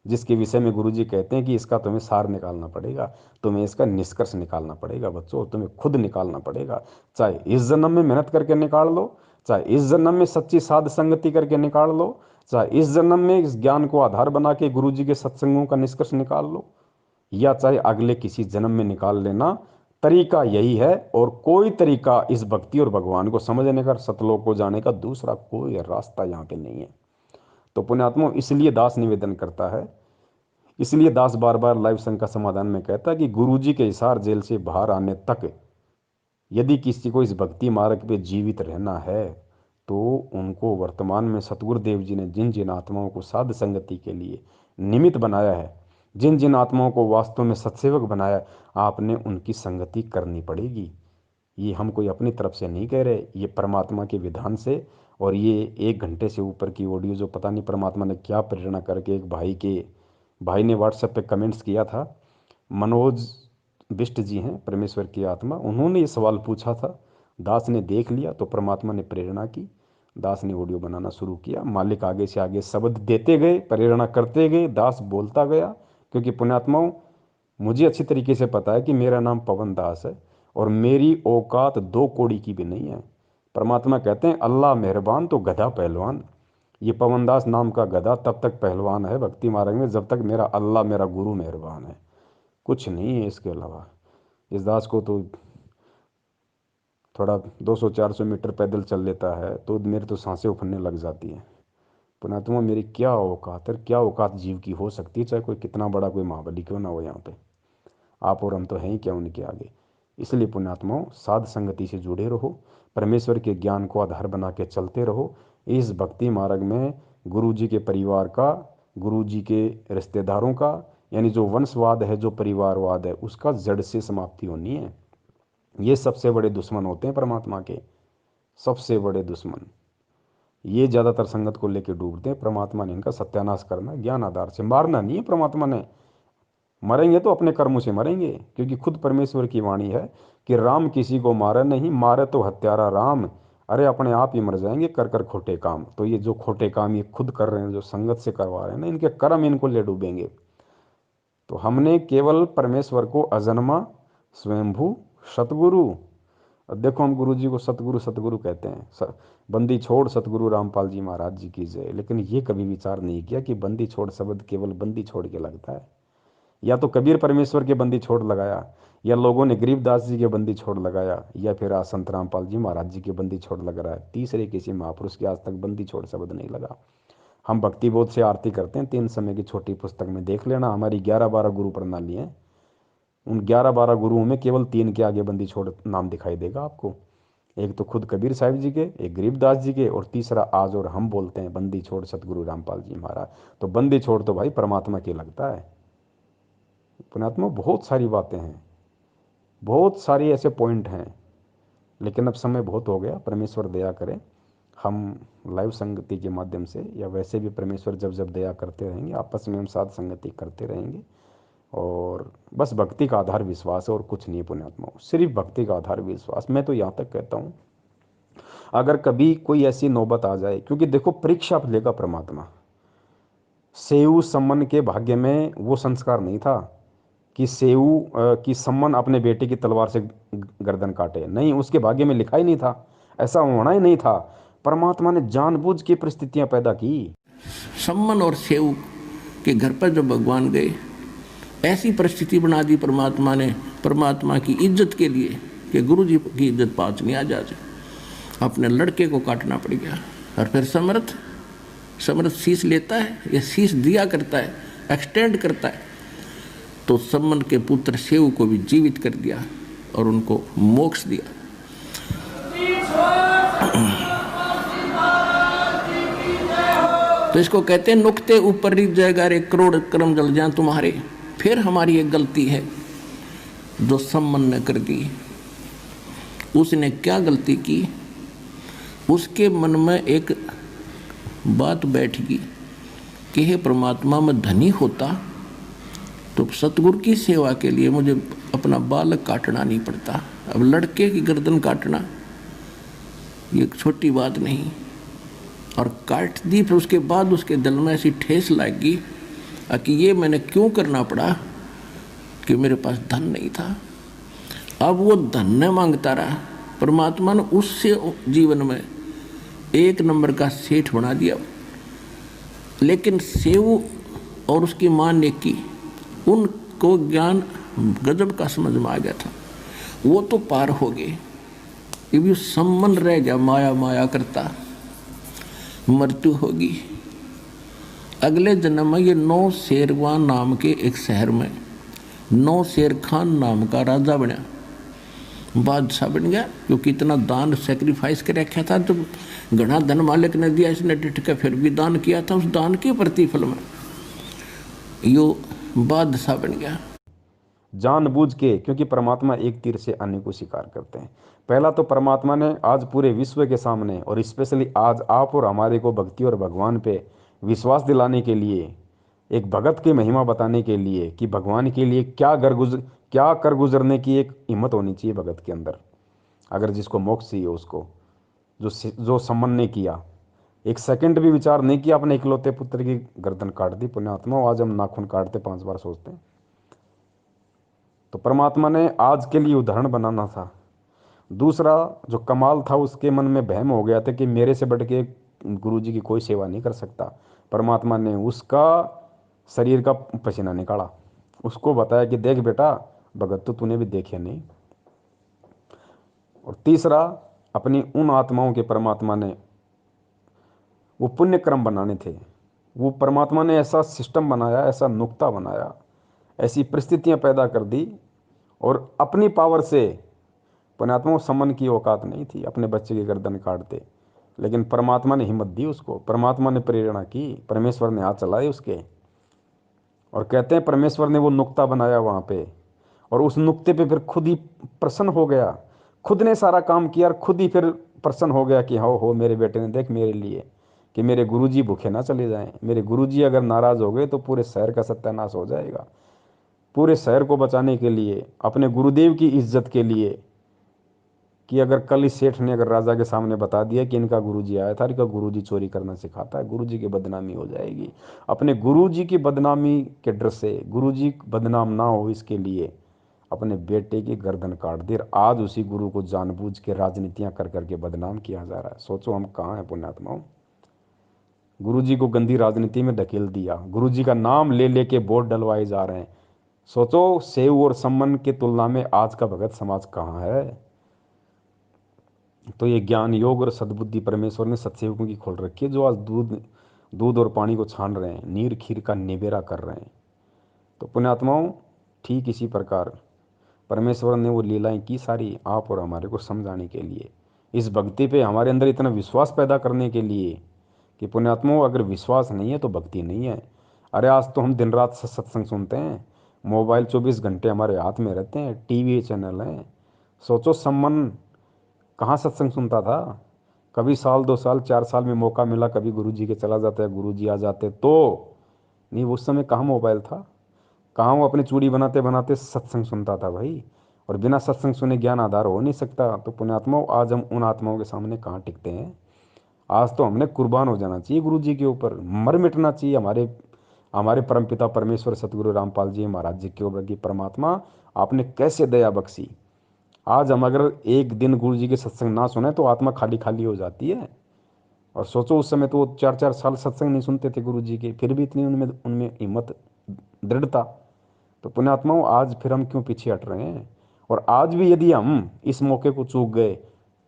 जिसके विषय में गुरुजी कहते हैं कि इसका तुम्हें सार निकालना पड़ेगा, तुम्हें इसका निष्कर्ष निकालना पड़ेगा बच्चों, तुम्हें खुद निकालना पड़ेगा। चाहे इस जन्म में मेहनत करके निकाल लो, चाहे इस जन्म में सच्ची साध संगति करके निकाल लो, चाहे इस जन्म में इस ज्ञान को आधार बना के गुरुजी के सत्संगों का निष्कर्ष निकाल लो, या चाहे अगले किसी जन्म में निकाल लेना, तरीका यही है। और कोई तरीका इस भक्ति और भगवान को समझने का, सतलोक को जाने का दूसरा कोई रास्ता यहाँ पे नहीं है। तो पुण्यात्मा इसलिए दास निवेदन करता है, इसलिए दास बार बार लाइव संघ का समाधान में कहता है कि गुरुजी के हिसार जेल से बाहर आने तक यदि किसी को इस भक्ति मार्ग पे जीवित रहना है, तो उनको वर्तमान में सतगुरुदेव जी ने जिन जिन आत्माओं को साध संगति के लिए निमित्त बनाया है, जिन जिन आत्माओं को वास्तव में सत्सेवक बनाया, आपने उनकी संगति करनी पड़ेगी। ये हम कोई अपनी तरफ से नहीं कह रहे, ये परमात्मा के विधान से। और ये 1 घंटे से ऊपर की ऑडियो जो पता नहीं परमात्मा ने क्या प्रेरणा करके, एक भाई ने व्हाट्सएप पे कमेंट्स किया था, मनोज बिष्ट जी हैं परमेश्वर की आत्मा, उन्होंने ये सवाल पूछा था, दास ने देख लिया तो परमात्मा ने प्रेरणा की, दास ने ऑडियो बनाना शुरू किया। मालिक आगे से आगे शब्द देते गए, प्रेरणा करते गए, दास बोलता गया। क्योंकि पुण्यात्माओं मुझे अच्छी तरीके से पता है कि मेरा नाम पवन दास है और मेरी औकात 2 कौड़ी की भी नहीं है। परमात्मा कहते हैं अल्लाह मेहरबान तो गधा पहलवान। ये पवन दास नाम का गधा तब तक पहलवान है भक्ति मार्ग में जब तक मेरा अल्लाह मेरा गुरु मेहरबान है, कुछ नहीं है इसके अलावा। इस दास को तो थोड़ा 200-400 मीटर पैदल चल लेता है तो मेरी तो सांसें उफरने लग जाती हैं। पुण्यात्मा मेरी क्या औकात है, क्या औकात जीव की हो सकती है, चाहे कोई कितना बड़ा कोई महाबली क्यों ना हो यहाँ पे। आप और हम तो हैं ही क्या उनके आगे। इसलिए पुण्यात्माओं साध संगति से जुड़े रहो, परमेश्वर के ज्ञान को आधार बना के चलते रहो। इस भक्ति मार्ग में गुरु जी के परिवार का, गुरु जी के रिश्तेदारों का, यानी जो वंशवाद है, जो परिवारवाद है, उसका जड़ से समाप्ति होनी है। ये सबसे बड़े दुश्मन होते हैं परमात्मा के, सबसे बड़े दुश्मन। ये ज़्यादातर संगत को लेकर डूबते हैं। परमात्मा ने इनका सत्यानाश करना, ज्ञान आधार से, मारना नहीं है परमात्मा ने। मरेंगे तो अपने कर्मों से मरेंगे, क्योंकि खुद परमेश्वर की वाणी है कि राम किसी को मारे नहीं, मारे तो हत्यारा राम। अरे अपने आप ही मर जाएंगे कर कर खोटे काम। तो ये जो खोटे काम ये खुद कर रहे हैं, जो संगत से करवा रहे हैं ना, इनके कर्म इनको ले डूबेंगे। तो हमने केवल परमेश्वर को अजन्मा स्वयंभू सतगुरु, अब देखो हम गुरु जी को सतगुरु सतगुरु कहते हैं, बंदी छोड़ सतगुरु रामपाल जी महाराज जी की जय। लेकिन ये कभी विचार नहीं किया कि बंदी छोड़ शब्द केवल बंदी छोड़ के लगता है, या तो कबीर परमेश्वर के बंदी छोड़ लगाया, या लोगों ने गरीबदास जी के बंदी छोड़ लगाया, या फिर आज संत रामपाल जी महाराज जी के बंदी छोड़ लग रहा है। तीसरे किसी महापुरुष के आज तक बंदी छोड़ शब्द नहीं लगा। हम भक्ति बोध से आरती करते हैं, 3 समय की छोटी पुस्तक में देख लेना, हमारी 11-12 गुरु प्रणाली है। उन 11-12 गुरुओं में केवल 3 के आगे बंदी छोड़ नाम दिखाई देगा आपको। एक तो खुद कबीर साहिब जी के, एक गरीबदास जी के, और तीसरा आज और हम बोलते हैं बंदी छोड़ सतगुरु रामपाल जी महाराज। तो बंदी छोड़ तो भाई परमात्मा की लगता है। पुण्यात्मा बहुत सारी बातें हैं, बहुत सारी ऐसे पॉइंट हैं, लेकिन अब समय बहुत हो गया। परमेश्वर दया करे, हम लाइव संगति के माध्यम से या वैसे भी परमेश्वर जब जब दया करते रहेंगे, आपस में हम साथ संगति करते रहेंगे। और बस भक्ति का आधार विश्वास है और कुछ नहीं पुण्यात्माओं, सिर्फ भक्ति का आधार विश्वास। मैं तो यहाँ तक कहता हूँ, अगर कभी कोई ऐसी नौबत आ जाए, क्योंकि देखो परीक्षा लेगा परमात्मा। सेऊ सम्मन के भाग्य में वो संस्कार नहीं था कि सेऊ की सम्मन अपने बेटे की तलवार से गर्दन काटे, नहीं, उसके भाग्य में लिखा ही नहीं था, ऐसा होना ही नहीं था। परमात्मा ने जानबूझ के परिस्थितियां पैदा की। सम्मन और सेऊ के घर पर जब भगवान गए, ऐसी परिस्थिति बना दी परमात्मा ने, परमात्मा की इज्जत के लिए कि गुरु जी की इज्जत पाँच नहीं आ जाए, अपने लड़के को काटना पड़ गया। और फिर समर्थ शीश लेता है, या शीश दिया करता है, एक्सटेंड करता है, तो सम्मन के पुत्र सेऊ को भी जीवित कर दिया और उनको मोक्ष दिया। तो इसको कहते हैं नुक्ते ऊपर रिझ जाएगा रे, करोड़ कर्म जल जाए तुम्हारे। फिर हमारी एक गलती है जो सम्मन ने कर दी। उसने क्या गलती की? उसके मन में एक बात बैठ गई कि हे परमात्मा, मैं धनी होता तो सतगुरु की सेवा के लिए मुझे अपना बालक काटना नहीं पड़ता। अब लड़के की गर्दन काटना ये छोटी बात नहीं। और काट दी, फिर उसके बाद उसके दिल में ऐसी ठेस लगी कि ये मैंने क्यों करना पड़ा, कि मेरे पास धन नहीं था। अब वो धन न मांगता रहा, परमात्मा ने उससे जीवन में एक नंबर का सेठ बना दिया। लेकिन सेऊ और उसकी मां ने की, उनको ज्ञान गजब का समझ में आ गया था, वो तो पार हो गए। ये भी सम्मन रह गया, माया माया करता, मृत्यु होगी। अगले जन्म में ये नौशेरवां नाम के एक शहर में नौशेर खान नाम का राजा बना, बादशाह बन गया, क्योंकि इतना दान सेक्रीफाइस कर रखा था। जब घना धन मालिक ने दिया, इसने डिट के फिर भी दान किया था, उस दान के प्रतिफल में यो बादशाह बन गया। जानबूझ के, क्योंकि परमात्मा एक तीर से अन्य को शिकार करते हैं। पहला तो परमात्मा ने आज पूरे विश्व के सामने और स्पेशली आज आप और हमारे को भक्ति और भगवान पे विश्वास दिलाने के लिए, एक भगत की महिमा बताने के लिए कि भगवान के लिए क्या कर गुजरने की एक हिम्मत होनी चाहिए भगत के अंदर। अगर जिसको मोक्ष चाहिए उसको, जो सम्मन ने किया, एक सेकंड भी विचार नहीं किया, अपने इकलौते पुत्र की गर्दन काट दी। पुण्यात्मा, आज हम नाखून काटते 5 बार सोचते हैं। तो परमात्मा ने आज के लिए उदाहरण बनाना था। दूसरा जो कमाल था, उसके मन में वहम हो गया था कि मेरे से बढ़ के गुरु जी की कोई सेवा नहीं कर सकता। परमात्मा ने उसका शरीर का पसीना निकाला, उसको बताया कि देख बेटा, भगत तो तूने भी देखे नहीं। और तीसरा, अपनी उन आत्माओं के परमात्मा ने वो पुण्य कर्म बनाने थे, वो परमात्मा ने ऐसा सिस्टम बनाया, ऐसा नुक्ता बनाया, ऐसी परिस्थितियां पैदा कर दी। और अपनी पावर से, पुण्यात्मा सम्मन की औकात नहीं थी, अपने बच्चे की गर्दन काटते, लेकिन परमात्मा ने हिम्मत दी उसको, परमात्मा ने प्रेरणा की, परमेश्वर ने हाथ चलाए उसके। और कहते हैं परमेश्वर ने वो नुक्ता बनाया वहाँ पे, और उस नुक्ते पे फिर खुद ही प्रसन्न हो गया, खुद ने सारा काम किया और खुद ही फिर प्रसन्न हो गया कि हो मेरे बेटे ने देख मेरे लिए, कि मेरे गुरुजी भूखे ना चले जाएं। मेरे गुरुजी अगर नाराज हो गए तो पूरे शहर का सत्यानाश हो जाएगा। पूरे शहर को बचाने के लिए, अपने गुरुदेव की इज्जत के लिए, कि अगर कल इस सेठ ने अगर राजा के सामने बता दिया कि इनका गुरुजी आया था, इनका गुरुजी चोरी करना सिखाता है, गुरुजी की बदनामी हो जाएगी। अपने गुरुजी की बदनामी के डर से, गुरुजी बदनाम ना हो इसके लिए अपने बेटे की गर्दन काट दी। आज उसी गुरु को जानबूझ के राजनीतियां कर करके बदनाम किया जा रहा है। सोचो हम कहाँ हैं पुण्यात्माओं। गुरुजी को गंदी राजनीति में धकेल दिया, गुरुजी का नाम ले लेके वोट डलवाए जा रहे हैं। सोचो, सेव और सम्मन की तुलना में आज का भगत समाज कहाँ है। तो ये ज्ञान योग और सद्बुद्धि परमेश्वर ने सत्सेवकों की खोल रखी है, जो आज दूध और पानी को छान रहे हैं, नीर खीर का निबेरा कर रहे हैं। तो पुण्यात्माओं, ठीक इसी प्रकार परमेश्वर ने वो लीलाएं की सारी आप और हमारे को समझाने के लिए, इस भक्ति पे हमारे अंदर इतना विश्वास पैदा करने के लिए कि पुण्यात्माओं, अगर विश्वास नहीं है तो भक्ति नहीं है। अरे आज तो हम दिन रात सत्संग सुनते हैं, मोबाइल 24 घंटे हमारे हाथ में रहते हैं, टीवी चैनल हैं। सोचो सम्मन कहाँ सत्संग सुनता था। कभी साल 2 साल 4 साल में मौका मिला, कभी गुरुजी के चला जाता है, गुरुजी आ जाते तो नहीं। उस समय कहाँ मोबाइल था, कहाँ वो अपनी चूड़ी बनाते बनाते सत्संग सुनता था भाई। और बिना सत्संग सुने ज्ञान आधार हो नहीं सकता। तो पुण्यात्माओं, आज हम उन आत्माओं के सामने कहाँ टिकते हैं। आज तो हमने कुर्बान हो जाना चाहिए गुरु जी के ऊपर, मर मिटना चाहिए हमारे हमारे परमपिता परमेश्वर सतगुरु रामपाल जी महाराज जी के ऊपर की परमात्मा आपने कैसे दया बख्शी। आज हम अगर एक दिन गुरु जी के सत्संग ना सुने तो आत्मा खाली खाली हो जाती है। और सोचो उस समय तो वो 4 4 साल सत्संग नहीं सुनते थे गुरु जी के, फिर भी इतनी उनमें उनमें हिम्मत, दृढ़ता। तो पुण्यात्माओं, आज फिर हम क्यों पीछे हट रहे हैं। और आज भी यदि हम इस मौके को चूक गए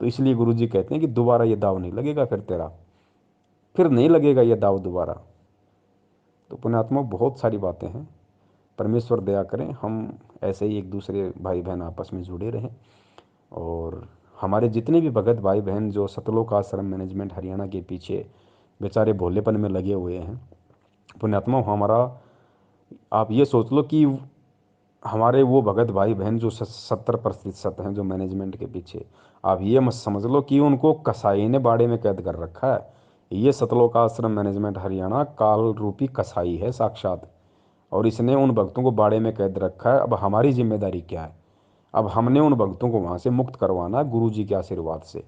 तो इसलिए गुरु जी कहते हैं कि दोबारा ये दाव नहीं लगेगा, फिर तेरा फिर नहीं लगेगा ये दाव दोबारा। तो पुण्यात्माओं, बहुत सारी बातें हैं। परमेश्वर दया करें हम ऐसे ही एक दूसरे भाई बहन आपस में जुड़े रहें। और हमारे जितने भी भगत भाई बहन जो सतलोक आश्रम मैनेजमेंट हरियाणा के पीछे बेचारे भोलेपन में लगे हुए हैं, पुण्यात्माओं हमारा, आप ये सोच लो कि हमारे वो भगत भाई बहन जो 70% हैं जो मैनेजमेंट के पीछे, आप ये मत समझ लो कि उनको कसाई ने बाड़े में कैद कर रखा है। ये सतलोक आश्रम मैनेजमेंट हरियाणा काल रूपी कसाई है साक्षात। और इसने उन भक्तों को बाड़े में कैद रखा है। अब हमारी जिम्मेदारी क्या है। अब हमने उन भक्तों को वहाँ से मुक्त करवाना है गुरु जी के आशीर्वाद से।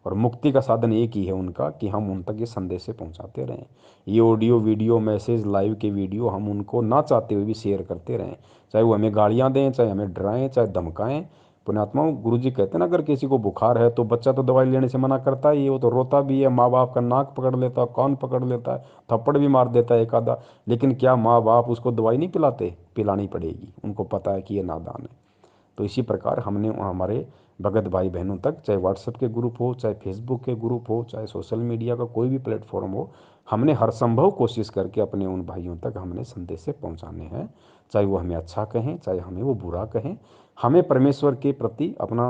और मुक्ति का साधन एक ही है उनका, कि हम उन तक ये संदेश से पहुँचाते रहें। ये ऑडियो वीडियो मैसेज लाइव के वीडियो हम उनको ना चाहते हुए भी शेयर करते रहें। चाहे वो हमें गालियाँ दें, चाहे हमें डराएं, चाहे धमकाएं। पुण्यात्माओं, गुरु जी कहते हैं ना, अगर किसी को बुखार है तो बच्चा तो दवाई लेने से मना करता है, ये वो तो रोता भी है, माँ बाप का नाक पकड़ लेता है, कान पकड़ लेता है, थप्पड़ भी मार देता है एक आधा। लेकिन क्या माँ बाप उसको दवाई नहीं पिलाते। पिलानी पड़ेगी, उनको पता है कि ये नादान है। तो इसी प्रकार हमने हमारे भगत भाई बहनों तक, चाहे व्हाट्सएप के ग्रुप हो, चाहे फेसबुक के ग्रुप हो, चाहे सोशल मीडिया का कोई भी प्लेटफॉर्म हो, हमने हर संभव कोशिश करके अपने उन भाइयों तक हमने संदेश से पहुंचाने हैं। चाहे वो हमें अच्छा कहें, चाहे हमें वो बुरा कहें। हमें परमेश्वर के प्रति अपना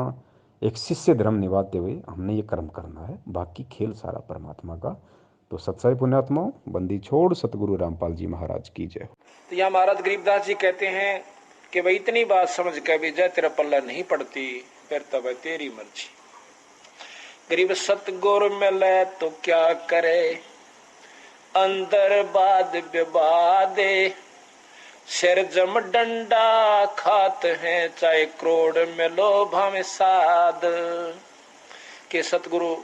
एक शिष्य धर्म निभाते हुए हमने ये कर्म करना है। बाकी खेल सारा परमात्मा का। तो सत्साई पुण्यात्माओं, बंदी छोड़ सतगुरु रामपाल जी महाराज की जय। तो यहाँ महाराज गरीबदास जी कहते हैं कि भाई इतनी बात समझ के भी जय तेरा पल्ला नहीं पड़ती, फिर तब है तेरी मर्जी। गरीब सतगुरु मिले तो क्या करे, अंदर बाद विवादे, सिर जम डंडा खात हैं, चाहे करोड़ मिलो भावे साध। के सतगुरु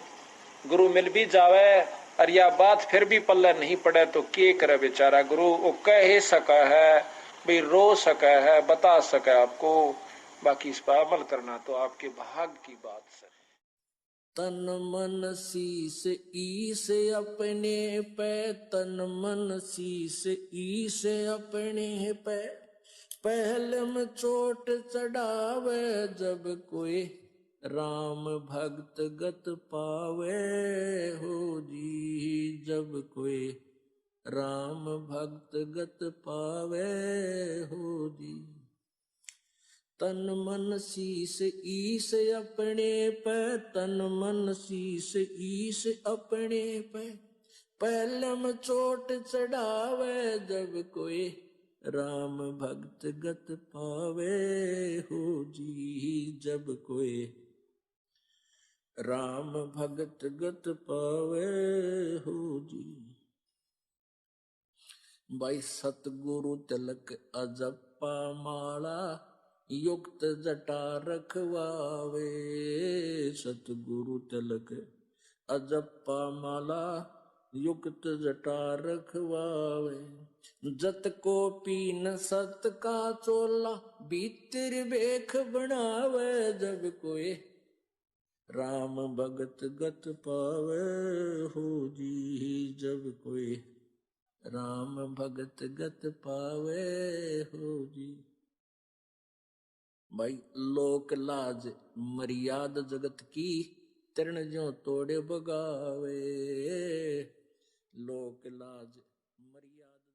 गुरु मिल भी जावे और या बात फिर भी पल्ला नहीं पड़े तो के करे बेचारा। गुरु वो कह ही सका है, भाई रो सका है, बता सका आपको, बाकी इस पर अमल करना तो आपके भाग की बात है। तन मन शीस ईस अपने पे, तन मन शीस ईस अपने पे, पहले में चोट चढ़ावे जब कोई राम भक्त गत पावे हो जी। जब कोई राम भक्त गत पावे हो जी। तन मन शीस ईस अपने पे, तन मन शीस ईस अपने पे, पहलम चोट चढ़ावे जब कोई राम भक्त गत पावे हो जी। जब कोई राम भगत गत पावे हो जी। भाई सतगुरु तिलक अजप्पा माला, युक्त जटा रखवावे। सतगुरु तिलक अजप्पा माला, युक्त जटा रखवावे। जत को पीन सत का चोला, भीतर बेख बनावे जब कोई राम भगत गत पावे हो जी। जब कोई राम भगत गत पावे हो जी। भाई लोक लाज मर्याद जगत की, तरण ज्यों तोड़े बगावे। लोक लाज मर्याद